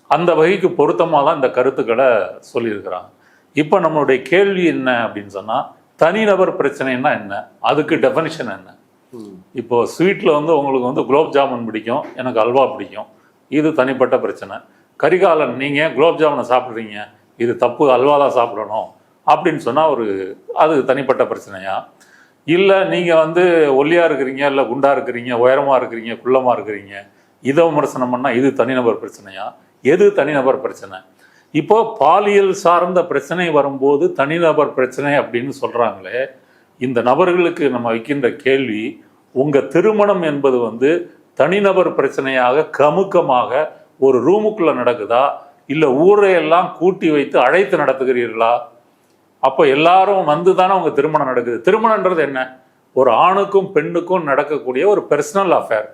அந்த வகைக்கு பொருத்தமாக தான் இந்த கருத்துக்களை சொல்லியிருக்கிறாங்க. இப்போ நம்மளுடைய கேள்வி என்ன அப்படின்னு சொன்னால், தனிநபர் பிரச்சனைன்னா என்ன, அதுக்கு டெஃபனிஷன் என்ன? இப்போ ஸ்வீட்டில் வந்து உங்களுக்கு வந்து குலோப் ஜாமுன் பிடிக்கும், எனக்கு அல்வா பிடிக்கும், இது தனிப்பட்ட பிரச்சனை. கரிகாலன் நீங்கள் குலோப் ஜாமுனை சாப்பிட்றீங்க, இது தப்பு, அல்வா தான் சாப்பிடணும் அப்படின்னு சொன்னால் அது தனிப்பட்ட பிரச்சனையா? இல்லை நீங்கள் வந்து ஒல்லியாக இருக்கிறீங்க, இல்லை குண்டாக இருக்கிறீங்க, உயரமாக இருக்கிறீங்க, குள்ளமாக இருக்கிறீங்க, இதை விமர்சனம் பண்ணால் இது தனிநபர் பிரச்சனையா? எது தனிநபர் பிரச்சனை? இப்போ பாலியல் சார்ந்த பிரச்சனை வரும்போது தனிநபர் பிரச்சனை அப்படின்னு சொல்கிறாங்களே, இந்த நபர்களுக்கு நம்ம வைக்கின்ற கேள்வி, உங்கள் திருமணம் என்பது வந்து தனிநபர் பிரச்சனையாக கமுக்கமாக ஒரு ரூமுக்குள்ளே நடக்குதா, இல்லை ஊரையெல்லாம் கூட்டி வைத்து அழைத்து நடத்துகிறீர்களா? அப்போ எல்லாரும் வந்து தானே உங்கள் திருமணம் நடக்குது. திருமணன்றது என்ன? ஒரு ஆணுக்கும் பெண்ணுக்கும் நடக்கக்கூடிய ஒரு பர்சனல் அஃபேர்.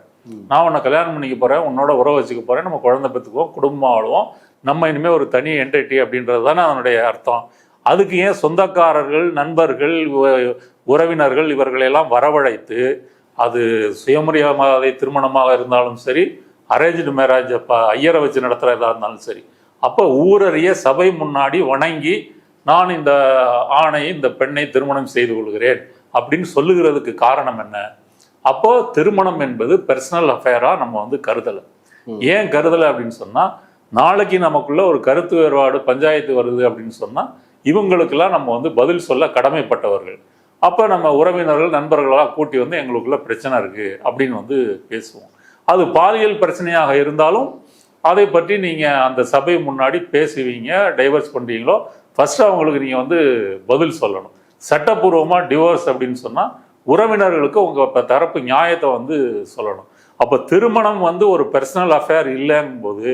நான் உன்னை கல்யாணம் பண்ணிக்க போகிறேன், உன்னோட உறவு வச்சுக்க போகிறேன், நம்ம குழந்தை பெற்றுக்குவோம், குடும்பம் ஆளுவோம், நம்ம இனிமேல் ஒரு தனி என்டிட்டி அப்படின்றது தானே அதனுடைய அர்த்தம். அதுக்கு ஏன் சொந்தக்காரர்கள், நண்பர்கள், உறவினர்கள் இவர்களெல்லாம் வரவழைத்து, அது சுயமரியாதை திருமணமாக இருந்தாலும் சரி, அரேஞ்சு மேரேஜ் ஐயரை வச்சு நடத்துகிறதா இருந்தாலும் சரி, அப்போ ஊரறிய சபை முன்னாடி வணங்கி நான் இந்த ஆணை இந்த பெண்ணை திருமணம் செய்து கொள்கிறேன் அப்படின்னு சொல்லுகிறதுக்கு காரணம் என்ன? அப்போ திருமணம் என்பது பர்சனல் அஃபேரா நம்ம வந்து கருதலை. ஏன் கருதலை அப்படின்னு சொன்னா, நாளைக்கு நமக்குள்ள ஒரு கருத்து வேறுபாடு பஞ்சாயத்து வருது அப்படின்னு சொன்னா இவங்களுக்கெல்லாம் நம்ம வந்து பதில் சொல்ல கடமைப்பட்டவர்கள். அப்போ நம்ம உறவினர்கள் நண்பர்களாக கூட்டி வந்து எங்களுக்குள்ள பிரச்சனை இருக்கு அப்படின்னு வந்து பேசுவோம். அது பாலியல் பிரச்சனையாக இருந்தாலும் அதை பற்றி நீங்கள் அந்த சபை முன்னாடி பேசுவீங்க. டைவர்ஸ் பண்ணுறீங்களோ ஃபர்ஸ்ட் அவங்களுக்கு நீங்கள் வந்து பதில் சொல்லணும். சட்டப்பூர்வமாக டிவோர்ஸ் அப்படின்னு சொன்னால் உறவினர்களுக்கு உங்கள் தரப்பு நியாயத்தை வந்து சொல்லணும். அப்போ திருமணம் வந்து ஒரு பர்சனல் அஃபேர் இல்லைங்கும் போது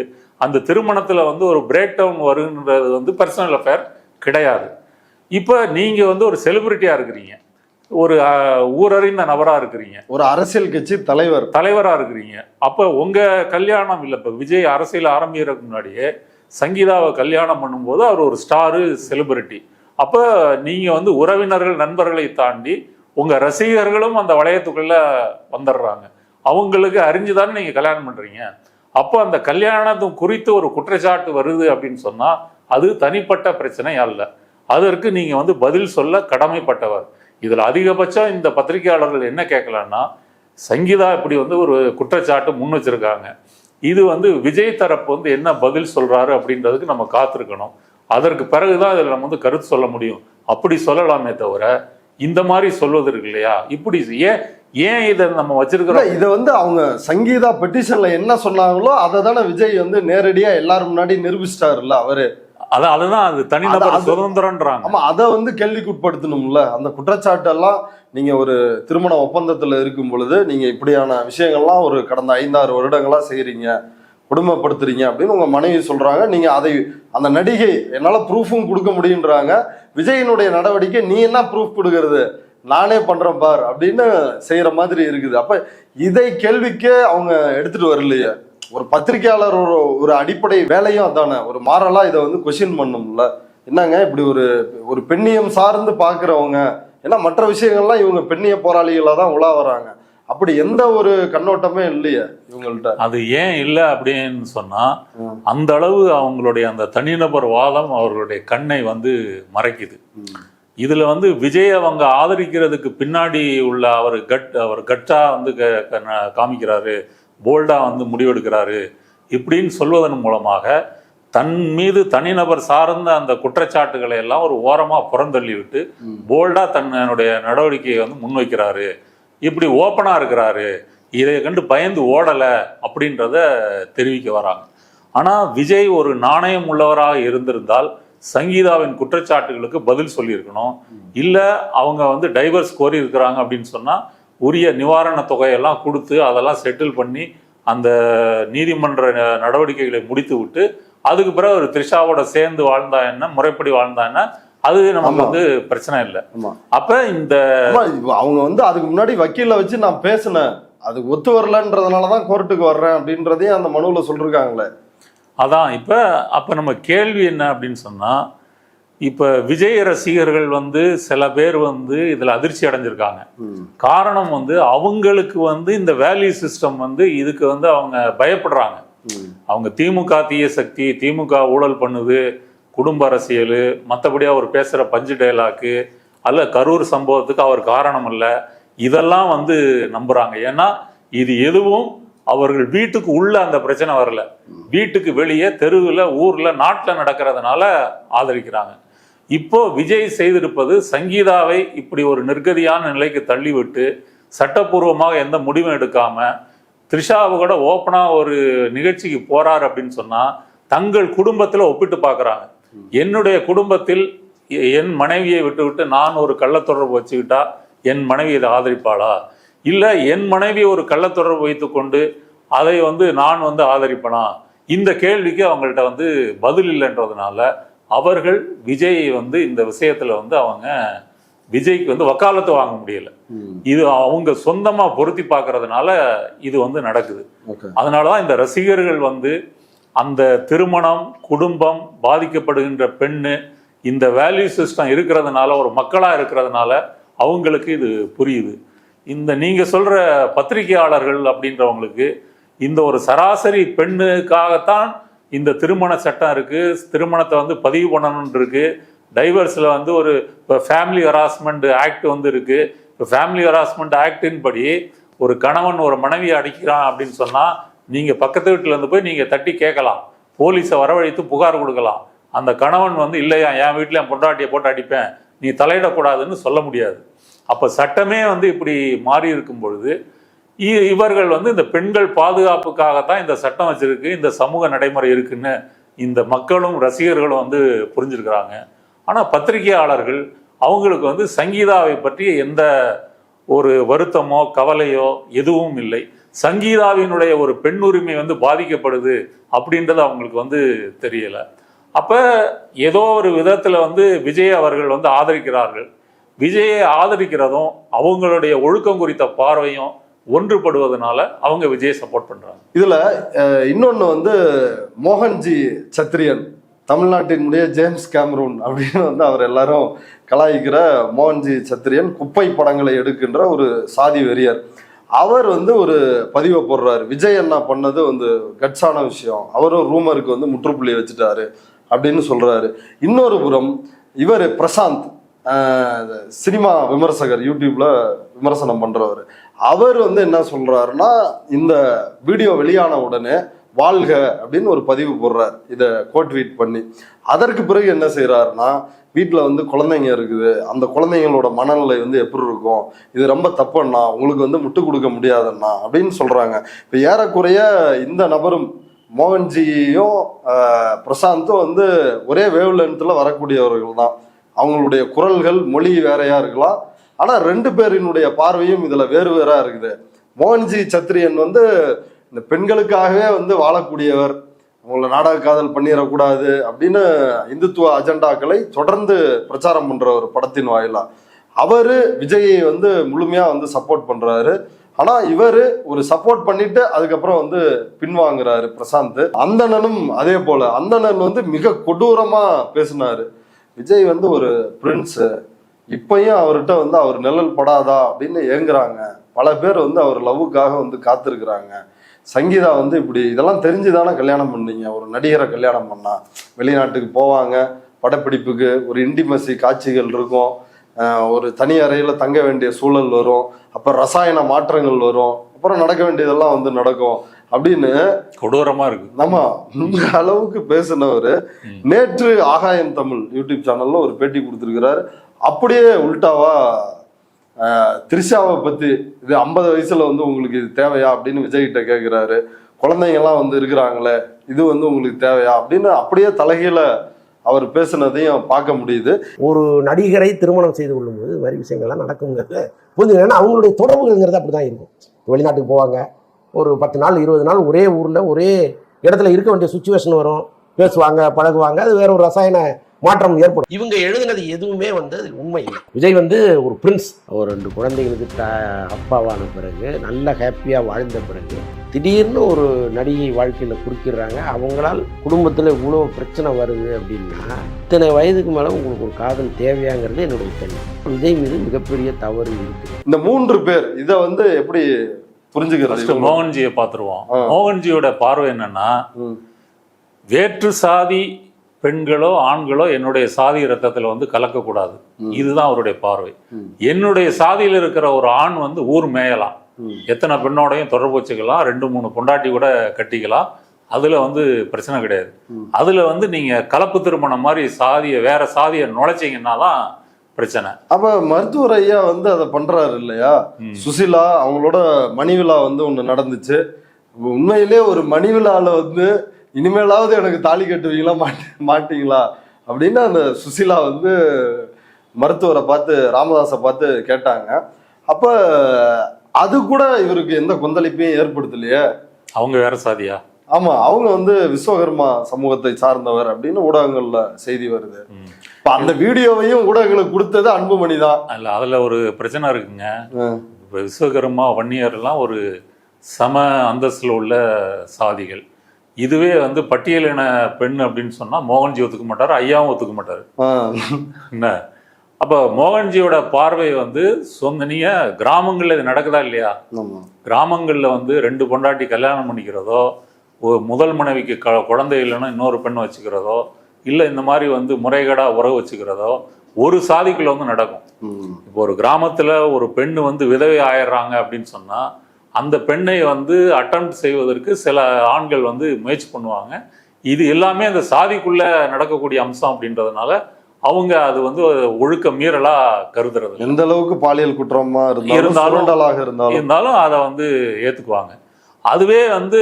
அந்த திருமணத்தில் வந்து ஒரு பிரேக் டவுன் வருன்றது வந்து பர்சனல் அஃபேர் கிடையாது. இப்போ நீங்கள் வந்து ஒரு செலிபிரிட்டியாக இருக்கிறீங்க, ஒரு ஊரறிந்த நபராக இருக்கிறீங்க, ஒரு அரசியல் கட்சி தலைவராக இருக்கிறீங்க. அப்போ உங்கள் கல்யாணம் இல்லை, இப்போ விஜய் அரசியல் ஆரம்பிக்கிறதுக்கு முன்னாடியே சங்கீதாவை கல்யாணம் பண்ணும்போது அவர் ஒரு ஸ்டாரு, செலிபிரிட்டி. அப்போ நீங்கள் வந்து உறவினர்கள் நண்பர்களை தாண்டி உங்கள் ரசிகர்களும் அந்த வளையத்துக்குள்ளே வந்துடுறாங்க. அவங்களுக்கு அறிஞ்சுதானே நீங்கள் கல்யாணம் பண்ணுறீங்க. அப்போ அந்த கல்யாணத்து குறித்து ஒரு குற்றச்சாட்டு வருது அப்படின்னு சொன்னால் அது தனிப்பட்ட பிரச்சனை அல்ல. அதற்கு நீங்கள் வந்து பதில் சொல்ல கடமைப்பட்டவர். இதில் அதிகபட்சம் இந்த பத்திரிகையாளர்கள் என்ன கேட்கலான்னா, சங்கீதா இப்படி வந்து ஒரு குற்றச்சாட்டு முன் வச்சிருக்காங்க, இது வந்து விஜய் தரப்பு வந்து என்ன பதில் சொல்கிறாரு அப்படின்றதுக்கு நம்ம காத்திருக்கணும். அதற்கு பிறகுதான் இதில் நம்ம வந்து கருத்து சொல்ல முடியும். அப்படி சொல்லலாமே தவிர இந்த மாதிரி சொல்வது இருக்கு இல்லையா, இப்படி ஏன் இதை நம்ம வச்சிருக்கிறோம். இதை வந்து அவங்க சங்கீதா பெட்டிஷன்ல என்ன சொன்னாங்களோ அதை தானே விஜய் வந்து நேரடியா எல்லாரும் முன்னாடி நிரூபிச்சிட்டாருல்ல அவரு. அதுதான் அது தனிநபர் சுதந்திரம்ன்றாங்க. ஆமா, அதை வந்து கேள்விக்குட்படுத்தணும்ல. அந்த குற்றச்சாட்டெல்லாம் நீங்க ஒரு திருமண ஒப்பந்தத்துல இருக்கும் பொழுது நீங்க இப்படியான விஷயங்கள்லாம் ஒரு கடந்த 5-6 வருடங்களா செய்யறீங்க, குடும்பப்படுத்துறீங்க அப்படின்னு உங்க மனைவி சொல்றாங்க. நீங்க அதை அந்த நடிகை என்னால ப்ரூஃபும் கொடுக்க முடியுன்றாங்க. விஜயினுடைய நடவடிக்கை நீ என்ன ப்ரூஃப் கொடுக்கறது, நானே பண்றேன் பார் அப்படின்னு செய்யற மாதிரி இருக்குது. அப்ப இதை கேள்விக்கே அவங்க எடுத்துட்டு வரலையே. ஒரு பத்திரிகையாளர் ஒரு அடிப்படை வேலையும் அதானே, ஒரு மாரலா இதை வந்து கொஸ்டின் பண்ணும்ல. என்னங்க இப்படி ஒரு பெண்ணியம் சார்ந்து பாக்குறவங்க, ஏன்னா மற்ற விஷயங்கள்லாம் இவங்க பெண்ணிய போராளிகளா தான் உலா வராங்க, அப்படி எந்த ஒரு கண்ணோட்டமே இல்லையே இவங்கள்ட்ட. அது ஏன் இல்லை அப்படின்னு சொன்னா, அந்த அளவு அவங்களுடைய அந்த தனிநபர் வாதம் அவர்களுடைய கண்ணை வந்து மறைக்குது. இதுல வந்து விஜய் அவங்க ஆதரிக்கிறதுக்கு பின்னாடி உள்ள அவர் கட்டா வந்து காமிக்கிறாரு, போல்டா வந்து முடிவெடுக்கிறாரு இப்படின்னு சொல்வதன் மூலமாக தன் மீது தனிநபர் சார்ந்த அந்த குற்றச்சாட்டுகளை எல்லாம் ஒரு ஓரமா புறந்தள்ளி விட்டு போல்டா தன்னுடைய நடவடிக்கையை வந்து முன்வைக்கிறாரு, இப்படி ஓப்பனா இருக்கிறாரு, இதை கண்டு பயந்து ஓடலை அப்படின்றத தெரிவிக்க வராங்க. ஆனா விஜய் ஒரு நாணயம் உள்ளவராக இருந்திருந்தால் சங்கீதாவின் குற்றச்சாட்டுகளுக்கு பதில் சொல்லியிருக்கணும். இல்லை அவங்க வந்து டைவர்ஸ் கோரி இருக்கிறாங்க அப்படின்னு சொன்னால் உரிய நிவாரண தொகையெல்லாம் கொடுத்து அதெல்லாம் செட்டில் பண்ணி அந்த நீதிமன்ற நடவடிக்கைகளை முடித்து விட்டு அதுக்கு பிறகு ஒரு த்ரிஷாவோட சேர்ந்து வாழ்ந்தா என்ன, முறைப்படி வாழ்ந்தா என்ன, அது நமக்கு வந்து பிரச்சனை இல்லை. அப்ப இந்த அவங்க வந்து அதுக்கு முன்னாடி வக்கீல வச்சு நான் பேசினேன், அது ஒத்து வரலன்றதுனாலதான் கோர்ட்டுக்கு வர்றேன் அப்படின்றதையும் அந்த மனுவில் சொல்லிருக்காங்களே. அதான் அப்ப நம்ம கேள்வி என்ன அப்படின்னு சொன்னா, இப்ப விஜய் ரசிகர்கள் வந்து சில பேர் வந்து இதுல அதிர்ச்சி அடைஞ்சிருக்காங்க. காரணம் வந்து அவங்களுக்கு வந்து இந்த வேல்யூ சிஸ்டம் வந்து இதுக்கு வந்து அவங்க பயப்படுறாங்க. அவங்க திமுக தீய சக்தி, திமுக ஊழல் பண்ணுது, குடும்ப அரசியல், மற்றபடி அவர் பேசுற பஞ்சு டைலாக்கு அல்ல கரூர் சம்பவத்துக்கு அவர் காரணம் இல்லை, இதெல்லாம் வந்து நம்புறாங்க. ஏன்னா இது எதுவும் அவர்கள் வீட்டுக்கு உள்ள அந்த பிரச்சனை வரல, வீட்டுக்கு வெளியே தெருவில் ஊர்ல நாட்டில் நடக்கிறதுனால ஆதரிக்கிறாங்க. இப்போ விஜய் செய்திருப்பது சங்கீதாவை இப்படி ஒரு நிர்கதியான நிலைக்கு தள்ளிவிட்டு சட்டப்பூர்வமாக எந்த முடிவும் எடுக்காம த்ரிஷாவை கூட ஓப்பனா ஒரு நிகழ்ச்சிக்கு போறாரு அப்படின்னு சொன்னா தங்கள் குடும்பத்தில் ஒப்பிட்டு பார்க்குறாங்க. என்னுடைய குடும்பத்தில் என் மனைவியை விட்டு நான் ஒரு கள்ளத்தொடர்பு வச்சுக்கிட்டா என் மனைவி இதை ஆதரிப்பாளா, இல்லை என் மனைவி ஒரு கள்ளத்தொடர்பு வைத்துக்கொண்டு அதை வந்து நான் வந்து ஆதரிப்பனா, இந்த கேள்விக்கு அவங்கள்ட்ட வந்து பதில் இல்லைன்றதுனால அவர்கள் விஜயை வந்து இந்த விஷயத்துல வந்து அவங்க விஜய்க்கு வந்து வக்காலத்து வாங்க முடியல. இது அவங்க சொந்தமா பொருத்தி பார்க்கறதுனால இது வந்து நடக்குது. அதனாலதான் இந்த ரசிகர்கள் வந்து அந்த திருமணம் குடும்பம் பாதிக்கப்படுகின்ற பெண்ணு இந்த வேல்யூ சிஸ்டம் இருக்கிறதுனால ஒரு மக்களா இருக்கிறதுனால அவங்களுக்கு இது புரியுது. இந்த நீங்க சொல்ற பத்திரிகையாளர்கள் அப்படின்றவங்களுக்கு இந்த ஒரு சராசரி பெண்ணுக்காகத்தான் இந்த திருமண சட்டம் இருக்கு, திருமணத்தை வந்து பதிவு பண்ணணும்னு இருக்கு, டைவர்ஸ்ல வந்து ஒரு இப்போ ஃபேமிலி ஹராஸ்மெண்ட் ஆக்ட் வந்து இருக்கு. இப்போ ஃபேமிலி ஹராஸ்மெண்ட் ஆக்டின் படி ஒரு கணவன் ஒரு மனைவியை அடிக்கிறான் அப்படின்னு சொன்னா நீங்க பக்கத்து வீட்டுல இருந்து போய் நீங்க தட்டி கேட்கலாம், போலீஸை வரவழைத்து புகார் கொடுக்கலாம். அந்த கணவன் வந்து இல்லையா என் வீட்டில் என் பொண்டாட்டியை போட்டு அடிப்பேன், நீ தலையிடக்கூடாதுன்னு சொல்ல முடியாது. அப்போ சட்டமே வந்து இப்படி மாறி இருக்கும் பொழுது இவர்கள் வந்து இந்த பெண்கள் பாதுகாப்புக்காகத்தான் இந்த சட்டம் வச்சிருக்கு, இந்த சமூக நடைமுறை இருக்குன்னு இந்த மக்களும் ரசிகர்களும் வந்து புரிஞ்சிருக்கிறாங்க. ஆனால் பத்திரிகையாளர்கள் அவங்களுக்கு வந்து சங்கீதாவை பற்றி எந்த ஒரு வருத்தமோ கவலையோ எதுவும் இல்லை. சங்கீதாவினுடைய ஒரு பெண் உரிமை வந்து பாதிக்கப்படுது அப்படின்றது அவங்களுக்கு வந்து தெரியல. அப்போ ஏதோ ஒரு விதத்தில் வந்து விஜய் அவர்கள் வந்து ஆதரிக்கிறார்கள். விஜயை ஆதரிக்கிறதும் அவங்களுடைய ஒழுக்கம் குறித்த பார்வையும் ஒன்றுபடுவதனால அவங்க விஜயை சப்போர்ட் பண்றாங்க. இதுல இன்னொன்னு வந்து மோகன்ஜி சத்திரியன், தமிழ்நாட்டினுடைய ஜேம்ஸ் கேமரூன் அப்படின்னு வந்து அவர் எல்லாரும் கலாய்க்கிற மோகன்ஜி சத்திரியன் குப்பை படங்களை எடுக்கின்ற ஒரு சாதி வெறியர். அவர் வந்து ஒரு பதிவை போடுறாரு, விஜய் என்ன பண்ணது வந்து கட்ஸான விஷயம், அவரும் ரூமருக்கு வந்து முற்றுப்புள்ளி வச்சுட்டாரு அப்படின்னு சொல்றாரு. இன்னொரு புறம் இவர் பிரசாந்த் சினிமா விமர்சகர், யூடியூப்ல விமர்சனம் பண்றவர், அவர் வந்து என்ன சொல்றாருன்னா இந்த வீடியோ வெளியான உடனே வாழ்க அப்படின்னு ஒரு பதிவு போடுறார், இதை கோட்வீட் பண்ணி. அதற்கு பிறகு என்ன செய்யறாருன்னா வீட்டில் வந்து குழந்தைங்க இருக்குது, அந்த குழந்தைங்களோட மனநிலை வந்து எப்படி இருக்கும், இது ரொம்ப தப்புண்ணா, உங்களுக்கு வந்து முட்டு கொடுக்க முடியாதுண்ணா அப்படின்னு சொல்றாங்க. இப்போ ஏறக்குறைய இந்த நபரும் மோகன்ஜியும் பிரசாந்தும் வந்து ஒரே வேவ் லென்த்தில் வரக்கூடியவர்கள் தான். அவங்களுடைய குரல்கள் மொழி வேறையா இருக்கலாம், ஆனா ரெண்டு பேரினுடைய பார்வையும் இதுல வேறு வேறா இருக்குது. மோகன்ஜி சத்திரியன் வந்து இந்த பெண்களுக்காகவே வந்து வாழக்கூடியவர், அவங்கள நாடக காதல் பண்ணிடக்கூடாது அப்படின்னு இந்துத்துவ அஜெண்டாக்களை தொடர்ந்து பிரச்சாரம் பண்ற ஒரு படத்தின் வாயிலா அவரு விஜயை வந்து முழுமையா வந்து சப்போர்ட் பண்றாரு. ஆனா இவரு ஒரு சப்போர்ட் பண்ணிட்டு அதுக்கப்புறம் வந்து பின்வாங்குறாரு பிரசாந்த். அந்தணனும் அதே போல, அந்தணன் வந்து மிக கொடூரமா பேசினாரு, விஜய் வந்து ஒரு பிரின்ஸ், இப்பயும் அவர்கிட்ட வந்து அவர் நிழல் படாதா அப்படின்னு ஏங்குறாங்க, பல பேர் வந்து அவர் லவ்வுக்காக வந்து காத்திருக்கிறாங்க, சங்கீதா வந்து இப்படி இதெல்லாம் தெரிஞ்சுதானே கல்யாணம் பண்ணீங்க, ஒரு நடிகரை கல்யாணம் பண்ணா வெளிநாட்டுக்கு போவாங்க, படப்பிடிப்புக்கு ஒரு இன்டிமசி காட்சிகள் இருக்கும், ஒரு தனி அறையில் தங்க வேண்டிய சூழல் வரும், அப்போ ரசாயன மாற்றங்கள் வரும், அப்புறம் நடக்க வேண்டியதெல்லாம் வந்து நடக்கும் அப்படின்னு கொடூரமா இருக்கு. நம்ம இந்த அளவுக்கு பேசினவர் நேற்று ஆகாயம் தமிழ் யூடியூப் சேனல்ல ஒரு பேட்டி கொடுத்துருக்கிறாரு. அப்படியே உல்டாவா த்ரிஷாவை பத்தி, இது 50 வயசுல வந்து உங்களுக்கு இது தேவையா அப்படின்னு விஜய் கிட்ட கேட்கிறாரு. குழந்தைங்கெல்லாம் வந்து இருக்கிறாங்களே, இது வந்து உங்களுக்கு தேவையா அப்படின்னு அப்படியே தலைகீழ அவர் பேசுனதையும் பார்க்க முடியுது. ஒரு நடிகரை திருமணம் செய்து கொள்ளும்போது இது மாதிரி விஷயங்கள்லாம் நடக்குங்கிறது புரிஞ்சுக்கணும். அவங்களுடைய தொடர்புகள்ங்கிறது அப்படிதான் இருக்கும். வெளிநாட்டுக்கு போவாங்க, ஒரு 10 நாள் 20 நாள் ஒரே ஊர்ல ஒரே இடத்துல இருக்க வேண்டிய சுச்சுவேஷன் வரும், பேசுவாங்க பழகுவாங்க, அது வேற ஒரு ரசாயன மாற்றம் ஏற்படும். இவங்க எழுதுனது எதுவுமே வந்து உண்மை இல்லை. விஜய் வந்து ஒரு பிரின்ஸ், ஒரு 2 குழந்தைகளுக்கு அப்பாவான பிறகு நல்ல ஹாப்பியாக வாழ்ந்த பிறகு திடீர்னு ஒரு நடிகை வாழ்க்கையில் குறுக்கிடுறாங்க. அவங்களால் குடும்பத்தில் இவ்வளோ பிரச்சனை வருது அப்படின்னா இத்தனை வயதுக்கு மேலே உங்களுக்கு ஒரு காதல் தேவையாங்கிறது என்னுடைய கேள்வி. விஜய் மீது மிகப்பெரிய தவறு இருக்கு. இந்த 3 பேர் இதை வந்து எப்படி புரிஞ்சுக்கிறது? மோகன்ஜியை பார்த்துருவோம். மோகன்ஜியோட பார்வை என்னன்னா, வேற்று சாதி பெண்களோ ஆண்களோ என்னுடைய சாதி ரத்தத்தில் வந்து கலக்கக்கூடாது. இதுதான் அவருடைய பார்வை. என்னுடைய சாதியில் இருக்கிற ஒரு ஆண் வந்து ஊர் மேயலாம், எத்தனை பெண்ணோடையும் தொடர்பு வச்சுக்கலாம், 2-3 பொண்டாட்டி கூட கட்டிக்கலாம், அதுல வந்து பிரச்சனை கிடையாது. அதுல வந்து நீங்க கலப்பு திருமணம் மாதிரி வேற சாதியை நுழைச்சிங்கன்னா தான் பிரச்சனை. அப்ப மருத்துவர் ஐயா வந்து அதை பண்றாரு இல்லையா? சுசிலா அவங்களோட மணிவிழா வந்து ஒண்ணு நடந்துச்சு. உண்மையிலே ஒரு மணிவிழால வந்து இனிமேலாவது எனக்கு தாலி கட்டுவீங்களா மாட்டீங்களா அப்படின்னு அந்த சுசிலா வந்து மருத்துவரை பார்த்து, ராமதாஸை பார்த்து கேட்டாங்க. அப்ப அது கூட இவருக்கு எந்த கொந்தளிப்பையும் ஏற்படுத்தலையே. அவங்க வேற சாதியா? ஆமா, அவங்க வந்து விஸ்வகர்மா சமூகத்தை சார்ந்தவர் அப்படின்னு ஊடகங்கள்ல செய்தி வருது. இப்ப அந்த வீடியோவையும் ஊடகங்களுக்கு கொடுத்தது அன்புமணி தான். அல்ல, அதுல ஒரு பிரச்சனை இருக்குங்க. இப்ப விஸ்வகர்மா வன்னியர்லாம் ஒரு சம அந்தஸ்துல உள்ள சாதிகள். இதுவே வந்து பட்டியலின பெண் அப்படின்னு சொன்னா மோகன்ஜி ஒத்துக்க மாட்டாரு, ஐயாவும் ஒத்துக்க மாட்டாரு. என்ன அப்ப மோகன்ஜியோட பார்வை வந்து நீங்க கிராமங்கள்ல இது நடக்குதா இல்லையா? கிராமங்கள்ல வந்து 2 பொண்டாட்டி கல்யாணம் பண்ணிக்கிறதோ, ஒரு முதல் மனைவிக்கு குழந்தை இல்லைன்னா இன்னொரு பெண் வச்சுக்கிறதோ, இல்லை இந்த மாதிரி வந்து முறைகேடா உறவு வச்சுக்கிறதோ ஒரு சாதிக்குள்ள வந்து நடக்கும். இப்போ ஒரு கிராமத்துல ஒரு பெண் வந்து விதவை ஆயிடுறாங்க அப்படின்னு சொன்னா அந்த பெண்ணை வந்து அட்டெம்ப்ட் செய்வதற்கு சில ஆண்கள் வந்து முயற்சி பண்ணுவாங்க. இது எல்லாமே அந்த சாதிக்குள்ள நடக்கக்கூடிய அம்சம் அப்படின்றதுனால அவங்க அது வந்து ஒழுக்க மீறலா கருதுறது. எந்த அளவுக்கு பாலியல் குற்றமா இருந்தாலும் அதை வந்து ஏத்துக்குவாங்க. அதுவே வந்து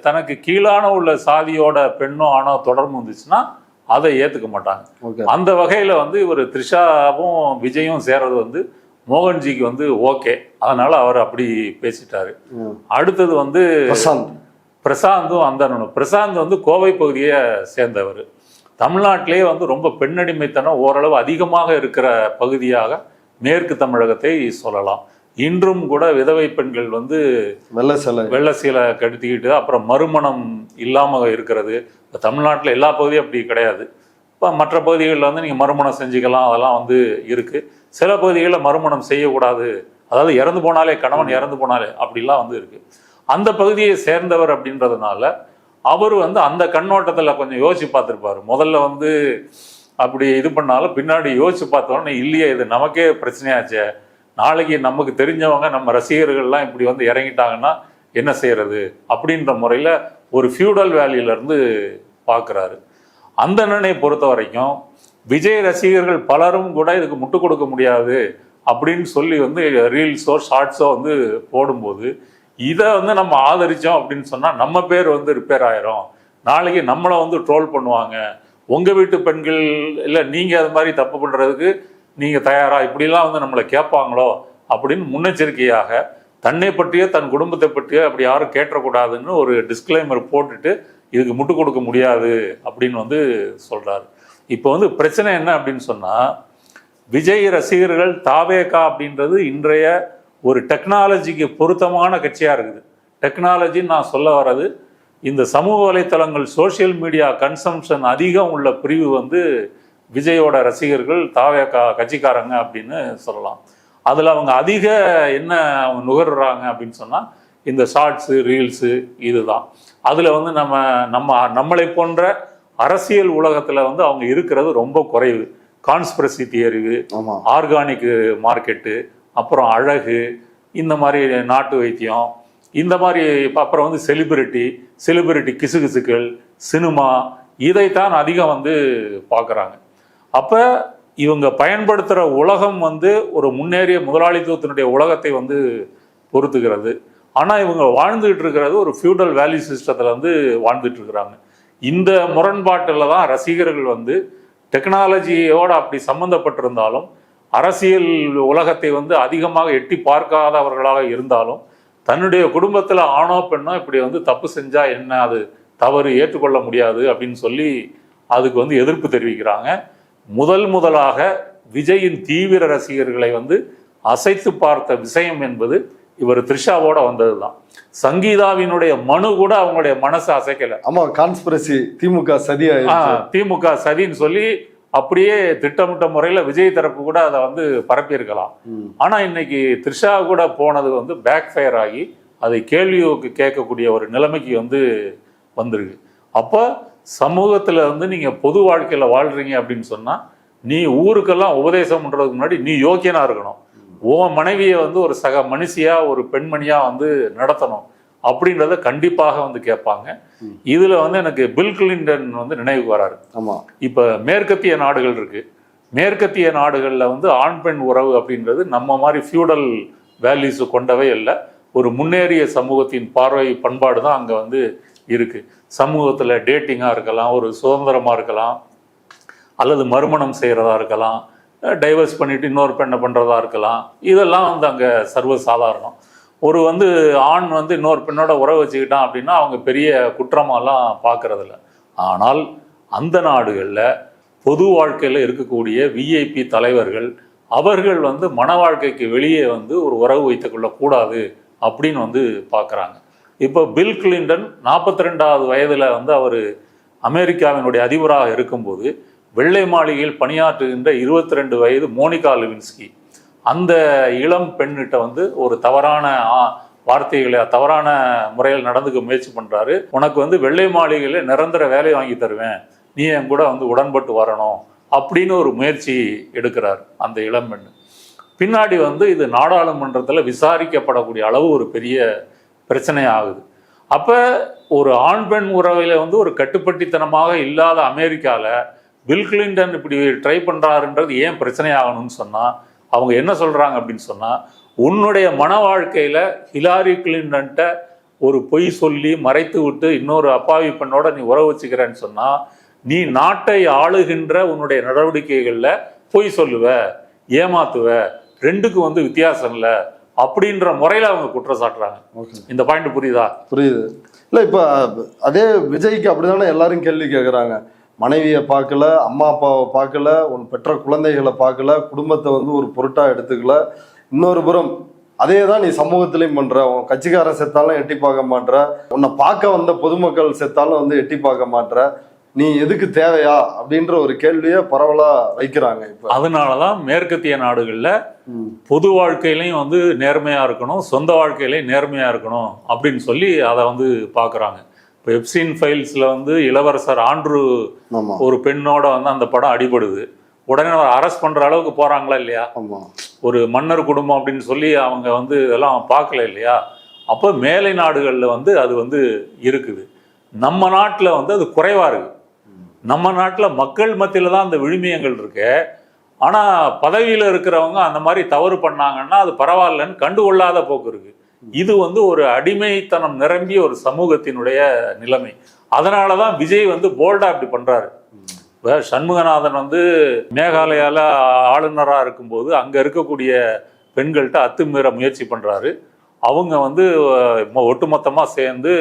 தனக்கு கீழான உள்ள சாதியோட பெண்ணோ ஆணோ தொடர்பு வந்துச்சுன்னா அதை ஏத்துக்க மாட்டாங்க. அந்த வகையில வந்து இவர் த்ரிஷாவும் விஜயும் சேர்றது வந்து மோகன்ஜிக்கு வந்து ஓகே, அதனால அவர் அப்படி பேசிட்டாரு. அடுத்தது வந்து பிரசாந்த் வந்து கோவை பகுதியை சேர்ந்தவர். தமிழ்நாட்டிலேயே வந்து ரொம்ப பெண்ணடிமைத்தனம் ஓரளவு அதிகமாக இருக்கிற பகுதியாக மேற்கு தமிழகத்தை சொல்லலாம். இன்றும் கூட விதவை பெண்கள் வந்து வெள்ளை சீலை கடுத்திக்கிட்டு அப்புறம் மறுமணம் இல்லாம இருக்கிறது. இப்போ தமிழ்நாட்டில் எல்லா பகுதியும் அப்படி கிடையாது. இப்போ மற்ற பகுதிகளில் வந்து நீங்கள் மறுமணம் செஞ்சுக்கலாம், அதெல்லாம் வந்து இருக்கு. சில பகுதிகளில் மறுமணம் செய்யக்கூடாது, அதாவது இறந்து போனாலே, கணவன் இறந்து போனாலே அப்படிலாம் வந்து இருக்கு. அந்த பகுதியை சேர்ந்தவர் அப்படின்றதுனால அவர் வந்து அந்த கண்ணோட்டத்தில் கொஞ்சம் யோசிச்சு பார்த்துருப்பாரு. முதல்ல வந்து அப்படி இது பண்ணாலும் பின்னாடி யோசிச்சு பார்த்தோன்னே இல்லையே இது நமக்கே பிரச்சனையாச்சே, நாளைக்கு நமக்கு தெரிஞ்சவங்க நம்ம ரசிகர்கள்லாம் இப்படி வந்து இறங்கிட்டாங்கன்னா என்ன செய்யறது அப்படின்ற முறையில் ஒரு ஃபியூடல் வேல்யூலேருந்து பார்க்குறாரு. அந்த அண்ணனை பொறுத்த வரைக்கும் விஜய் ரசிகர்கள் பலரும் கூட இதுக்கு முட்டு கொடுக்க முடியாது அப்படின்னு சொல்லி வந்து ரீல்ஸோ ஷார்ட்ஸோ வந்து போடும்போது இதை வந்து நம்ம ஆதரித்தோம் அப்படின்னு சொன்னால் நம்ம பேர் வந்து ரிப்பேர் ஆயிரும், நாளைக்கு நம்மளை வந்து ட்ரோல் பண்ணுவாங்க, உங்கள் வீட்டு பெண்கள் இல்லை நீங்கள் அது மாதிரி தப்பு பண்ணுறதுக்கு நீங்கள் தயாரா, இப்படிலாம் வந்து நம்மளை கேட்பாங்களோ அப்படின்னு முன்னெச்சரிக்கையாக தன்னை பற்றியோ தன் குடும்பத்தை பற்றியோ அப்படி யாரும் கேட்டக்கூடாதுன்னு ஒரு டிஸ்க்ளைமர் போட்டுட்டு இதுக்கு முட்டு கொடுக்க முடியாது அப்படின்னு வந்து சொல்கிறாரு. இப்போ வந்து பிரச்சனை என்ன அப்படின்னு சொன்னால் விஜய் ரசிகர்கள் தாவேகா அப்படின்றது இன்றைய ஒரு டெக்னாலஜிக்கு பொருத்தமான கட்சியாக இருக்குது. டெக்னாலஜின்னு நான் சொல்ல வர்றது இந்த சமூக வலைத்தளங்கள் சோசியல் மீடியா கன்சம்ஷன் அதிகம் உள்ள பிரிவு வந்து விஜயோட ரசிகர்கள் தாவேகா கட்சிக்காரங்க அப்படின்னு சொல்லலாம். அதில் அவங்க அதிக என்ன அவங்க நுகர்றாங்க அப்படின்னு சொன்னால் இந்த ஷார்ட்ஸு ரீல்ஸு இதுதான். அதில் வந்து நம்மளை போன்ற அரசியல் உலகத்தில் வந்து அவங்க இருக்கிறது ரொம்ப குறைவு. கான்ஸ்பிரசி தியரி, ஆர்கானிக் மார்க்கெட்டு, அப்புறம் அழகு, இந்த மாதிரி நாட்டு வைத்தியம், இந்த மாதிரி அப்புறம் வந்து செலிபிரிட்டி கிசுகிசுக்கள், சினிமா, இதைத்தான் அதிகம் வந்து பார்க்குறாங்க. அப்போ இவங்க பயன்படுத்துகிற உலகம் வந்து ஒரு முன்னேறிய முதலாளித்துவத்தினுடைய உலகத்தை வந்து பொறுத்துக்கிறது. ஆனால் இவங்க வாழ்ந்துகிட்டு இருக்கிறது ஒரு ஃபியூடல் வேல்யூ சிஸ்டத்தில் வந்து வாழ்ந்துட்டு இருக்கிறாங்க. இந்த முரண்பாட்டில் தான் ரசிகர்கள் வந்து டெக்னாலஜியோடு அப்படி சம்மந்தப்பட்டிருந்தாலும் அரசியல் உலகத்தை வந்து அதிகமாக எட்டி பார்க்காதவர்களாக இருந்தாலும் தன்னுடைய குடும்பத்தில் ஆணோ பெண்ணோ இப்படி வந்து தப்பு செஞ்சால் என்ன, அது தவறு, ஏற்றுக்கொள்ள முடியாது அப்படின்னு சொல்லி அதுக்கு வந்து எதிர்ப்பு தெரிவிக்கிறாங்க. முதலாக விஜயின் தீவிர ரசிகர்களை வந்து அசைத்து பார்த்த விஷயம் என்பது இவர் த்ரிஷாவோட வந்தது தான். சங்கீதாவினுடைய மனு கூட அவங்களுடைய மனசை அசைக்கல. ஆமா, கான்ஸ்பிரசி, திமுக சதின்னு சொல்லி அப்படியே திட்டமிட்ட முறையில விஜய் தரப்பு கூட அதை வந்து பரப்பியிருக்கலாம். ஆனா இன்னைக்கு த்ரிஷா கூட போனது வந்து பேக் ஃபயர் ஆகி அதை கேள்விக்கு கேட்கக்கூடிய ஒரு நிலைமைக்கு வந்து வந்திருக்கு. அப்போ சமூகத்துல வந்து நீங்க பொது வாழ்க்கையில வாழ்றீங்க அப்படின்னு சொன்னா நீ ஊருக்கெல்லாம் உபதேசம் பண்றதுக்கு முன்னாடி நீ யோக்கியனா இருக்கணும். உன் மனைவியை வந்து ஒரு சக மனுஷியா ஒரு பெண்மணியா வந்து நடத்தணும் அப்படின்றத கண்டிப்பாக வந்து கேட்பாங்க. இதுல வந்து எனக்கு பில் கிளின்டன் வந்து நினைவுக்கு வராரு. இப்ப மேற்கத்திய நாடுகள் இருக்கு. மேற்கத்திய நாடுகள்ல வந்து ஆண் பெண் உறவு அப்படின்றது நம்ம மாதிரி ஃபியூடல் வேல்யூஸ் கொண்டவே இல்லை. ஒரு முன்னேறிய சமூகத்தின் பார்வை பண்பாடு தான் அங்க வந்து இருக்கு. சமூகத்துல டேட்டிங்கா இருக்கலாம், ஒரு சுதந்திரமா இருக்கலாம், அல்லது மறுமணம் செய்யறதா இருக்கலாம், டைவர்ஸ் பண்ணிட்டு இன்னொரு பெண்ணை பண்றதா இருக்கலாம். இதெல்லாம் வந்து அங்க சர்வசாதாரணம். ஒரு வந்து ஆண் வந்து இன்னொரு பெண்ணோட உறவு வச்சுக்கிட்டான் அப்படின்னா அவங்க பெரிய குற்றமெல்லாம் பார்க்கறதில்ல. ஆனால் அந்த நாடுகளில் பொது வாழ்க்கையில் இருக்கக்கூடிய விஐபி தலைவர்கள் அவர்கள் வந்து மன வாழ்க்கைக்கு வெளியே வந்து ஒரு உறவு வைத்துக் கொள்ளக்கூடாது அப்படின்னு வந்து பார்க்குறாங்க. இப்போ பில் கிளின்டன் 42வது வயதில் வந்து அவர் அமெரிக்காவினுடைய அதிபராக இருக்கும்போது வெள்ளை மாளிகையில் பணியாற்றுகின்ற 22 வயது மோனிகா லெவின்ஸ்கி அந்த இளம் பெண்ணிட்ட வந்து ஒரு தவறான வார்த்தைகளை தவறான முறையில் நடந்துக்க முயற்சி பண்ணுறாரு. உனக்கு வந்து வெள்ளை மாளிகையில் நிரந்தர வேலை வாங்கி தருவேன், நீ என் கூட வந்து உடன்பட்டு வரணும் அப்படின்னு ஒரு முயற்சி எடுக்கிறார் அந்த இளம் பெண். பின்னாடி வந்து இது நாடாளுமன்றத்தில் விசாரிக்கப்படக்கூடிய அளவு ஒரு பெரிய பிரச்சனை ஆகுது. அப்போ ஒரு ஆண் பெண் உறவில் வந்து ஒரு கட்டுப்பட்டித்தனமாக இல்லாத அமெரிக்காவில் பில் கிளின்டன் இப்படி ட்ரை பண்ணுறாருன்றது ஏன் பிரச்சனை ஆகணும்னு சொன்னால் அவங்க என்ன சொல்கிறாங்க அப்படின்னு சொன்னால், உன்னுடைய மன வாழ்க்கையில் ஹிலாரி கிளின்டன்ட்ட ஒரு பொய் சொல்லி மறைத்து விட்டு இன்னொரு அப்பாவி பெண்ணோட நீ உறவு வச்சுக்கிறேன்னு சொன்னால் நீ நாட்டை ஆளுகின்ற உன்னுடைய நடவடிக்கைகளில் பொய் சொல்லுவ, ஏமாத்துவ, ரெண்டுக்கும் வந்து வித்தியாசம் இல்லை அப்படின்ற முறையில் அவங்க குற்றம் சாட்டுறாங்க. இந்த பாயிண்ட் புரியுதா? புரியுது. இல்லை இப்போ அதே விஜய்க்கு அப்படிதானே எல்லாரும் கேள்வி கேட்குறாங்க. மனைவியை பார்க்கல, அம்மா அப்பாவை பார்க்கல, உன் பெற்ற குழந்தைகளை பார்க்கல, குடும்பத்தை வந்து ஒரு பொருட்டாக எடுத்துக்கல. இன்னொரு புறம் அதே தான் நீ சமூகத்திலையும் பண்ற. உன் கட்சிக்காரன் செத்தாலும் எட்டி பார்க்க மாட்ற, உன்னை பார்க்க வந்த பொதுமக்கள் செத்தாலும் வந்து எட்டி பார்க்க மாட்ற, நீ எதுக்கு தேவையா அப்படின்ற ஒரு கேள்வியை பரவலா வைக்கிறாங்க. இப்போ அதனாலதான் மேற்கத்திய நாடுகள்ல பொது வாழ்க்கையிலையும் வந்து நேர்மையா இருக்கணும், சொந்த வாழ்க்கையிலையும் நேர்மையா இருக்கணும் அப்படின்னு சொல்லி அதை வந்து பாக்குறாங்க. இப்போ எப்சின் ஃபைல்ஸ்ல வந்து இளவரசர் ஆண்ட்ரூ ஒரு பெண்ணோட வந்து அந்த படம் அடிபடுது. உடனே அரெஸ்ட் பண்ற அளவுக்கு போறாங்களா இல்லையா? ஒரு மன்னர் குடும்பம் அப்படின்னு சொல்லி அவங்க வந்து இதெல்லாம் பார்க்கல இல்லையா? அப்போ மேலை நாடுகளில் வந்து அது வந்து இருக்குது. நம்ம நாட்டில் வந்து அது குறைவா இருக்கு. நம்ம நாட்டில் மக்கள் மத்தியில் தான் அந்த விழுமியங்கள் இருக்கு. ஆனால் பதவியில் இருக்கிறவங்க அந்த மாதிரி தவறு பண்ணாங்கன்னா அது பரவாயில்லன்னு கண்டுகொள்ளாத போக்கு இருக்கு. இது வந்து ஒரு அடிமைத்தனம் நிரம்பிய ஒரு சமூகத்தினுடைய நிலைமை. அதனால தான் விஜய் வந்து போல்டா இப்படி பண்றாரு. இப்போ சண்முகநாதன் வந்து மேகாலயாவில் ஆளுநராக இருக்கும்போது அங்கே இருக்கக்கூடிய பெண்கள்கிட்ட அத்துமீற முயற்சி பண்ணுறாரு. அவங்க வந்து ஒட்டுமொத்தமாக சேர்ந்து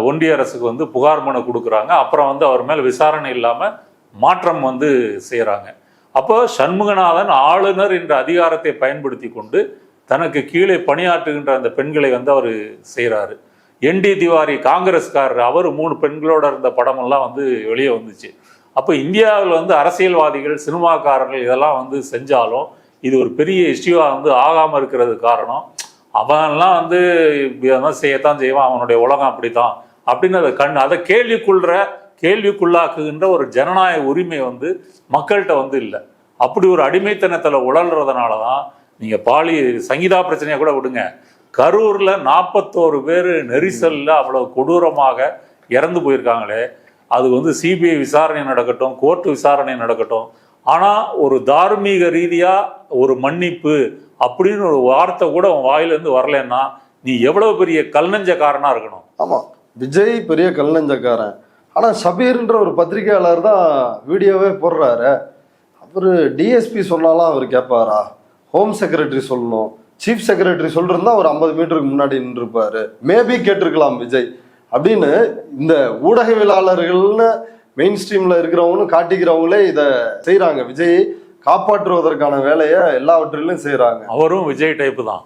ஒன்றிய அரசுக்கு வந்து புகார் மனு கொடுக்குறாங்க. அப்புறம் வந்து அவர் மேலே விசாரணை இல்லாமல் மாற்றம் வந்து செய்கிறாங்க. அப்போ சண்முகநாதன் ஆளுநர் என்ற அதிகாரத்தை பயன்படுத்தி கொண்டு தனக்கு கீழே பணியாற்றுகின்ற அந்த பெண்களை வந்து அவர் செய்கிறாரு. என்டி திவாரி காங்கிரஸ்காரர், அவர் 3 பெண்களோட இருந்த படமெல்லாம் வந்து வெளியே வந்துச்சு. அப்போ இந்தியாவில் வந்து அரசியல்வாதிகள், சினிமாக்காரர்கள் இதெல்லாம் வந்து செஞ்சாலும் இது ஒரு பெரிய இஷ்யூவாக வந்து ஆகாமல் இருக்கிறது காரணம் அவன்லாம் வந்து இதெல்லாம் செய்யத்தான் செய்வான், அவனுடைய உலகம் அப்படித்தான் அப்படின்னு அதை கேள்விக்குள்ளாக்குகின்ற ஒரு ஜனநாயக உரிமை வந்து மக்கள்கிட்ட வந்து இல்லை. அப்படி ஒரு அடிமைத்தனத்தில் உழல்றதுனால தான் நீங்கள் சங்கீதா பிரச்சனையை கூட விடுங்க, கரூரில் 41 பேர் நெரிசலில் அவ்வளோ கொடூரமாக இறந்து போயிருக்காங்களே. அது வந்து சிபிஐ விசாரணை நடக்கட்டும், கோர்ட்டு விசாரணை நடக்கட்டும். ஆனால் ஒரு தார்மீக ரீதியாக ஒரு மன்னிப்பு அப்படின்னு ஒரு வார்த்தை கூட உன் வாயிலிருந்து வரலன்னா நீ எவ்வளவு பெரிய கல்நெஞ்சக்காரனா இருக்கணும். ஆமாம், விஜய் பெரிய கல்நெஞ்சக்காரன். ஆனால் ஷபீர்ன்ற ஒரு பத்திரிகையாளர் தான் வீடியோவே போடுறாரு. அவர் டிஎஸ்பி சொன்னாலும் அவர் கேட்பாரா? ஹோம் செக்ரட்டரி சொல்லணும், சீஃப் செக்ரட்டரி சொல்லிருந்தா ஒரு 50 மீட்டருக்கு முன்னாடி நின்றுருப்பாரு, மேபி கேட்டிருக்கலாம் விஜய் அப்படின்னு இந்த ஊடகவியலாளர்கள்னு மெயின் ஸ்ட்ரீம்ல இருக்கிறவங்களும் காட்டிக்கிறவங்களே இதை செய்யறாங்க. விஜய் காப்பாற்றுவதற்கான வேலையை எல்லாவற்றிலும் செய்யறாங்க. அவரும் விஜய் டைப்பு தான்.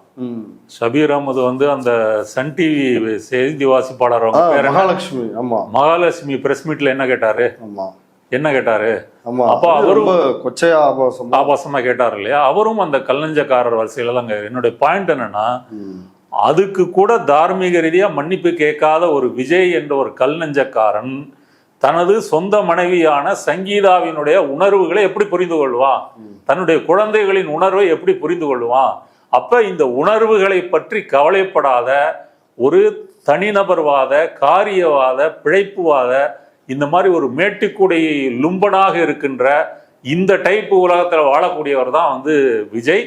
ஷபீர் அஹமது வந்து அந்த சன் டிவி செய்தி வாசிப்பாளர் மகாலட்சுமி. ஆமா, மகாலட்சுமி பிரஸ் மீட்ல என்ன கேட்டாரு? என்ன கேட்டாரு? அப்ப அவரும் கொச்சையா ஆபாசமா கேட்டாரு இல்லையா? அவரும் அந்த கல்லஞ்சக்காரர் வரிசையில தாங்க. என்னுடைய பாயிண்ட் என்னன்னா, அதுக்கு கூட தார்மீக ரீதியா மன்னிப்பு கேட்காத ஒரு விஜய் என்ற ஒரு கல்நெஞ்சக்காரன் தனது சொந்த மனைவியான சங்கீதாவினுடைய உணர்வுகளை எப்படி புரிந்து கொள்வான், தன்னுடைய குழந்தைகளின் உணர்வை எப்படி புரிந்து கொள்வான். அப்ப இந்த உணர்வுகளை பற்றி கவலைப்படாத ஒரு தனிநபர்வாத, காரியவாத, பிழைப்புவாத, இந்த மாதிரி ஒரு மேட்டுக்குடை லும்பனாக இருக்கின்ற இந்த டைப் உலகத்துல வாழக்கூடியவர் தான் வந்து விஜய்.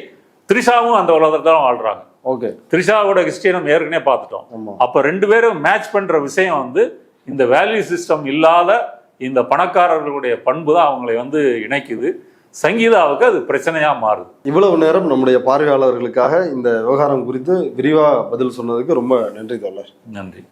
த்ரிஷாவும் அந்த உலகத்துல தான் வாழ்றாங்க. ஓகே, த்ரிஷாவோட ஹிஸ்டரியை நம்ம ஏற்கனவே பார்த்துட்டோம். அப்ப ரெண்டு பேரும் மேட்ச் பண்ற விஷயம் வந்து இந்த வேல்யூ சிஸ்டம் இல்லாத இந்த பணக்காரர்களுடைய பண்பு தான் அவங்களை வந்து இணைக்குது. சங்கீதாவுக்கு அது பிரச்சனையா மாறுது. இவ்வளவு நேரம் நம்முடைய பார்வையாளர்களுக்காக இந்த விவகாரம் குறித்து விரிவா பதில் சொன்னதுக்கு ரொம்ப நன்றி தோழர். நன்றி.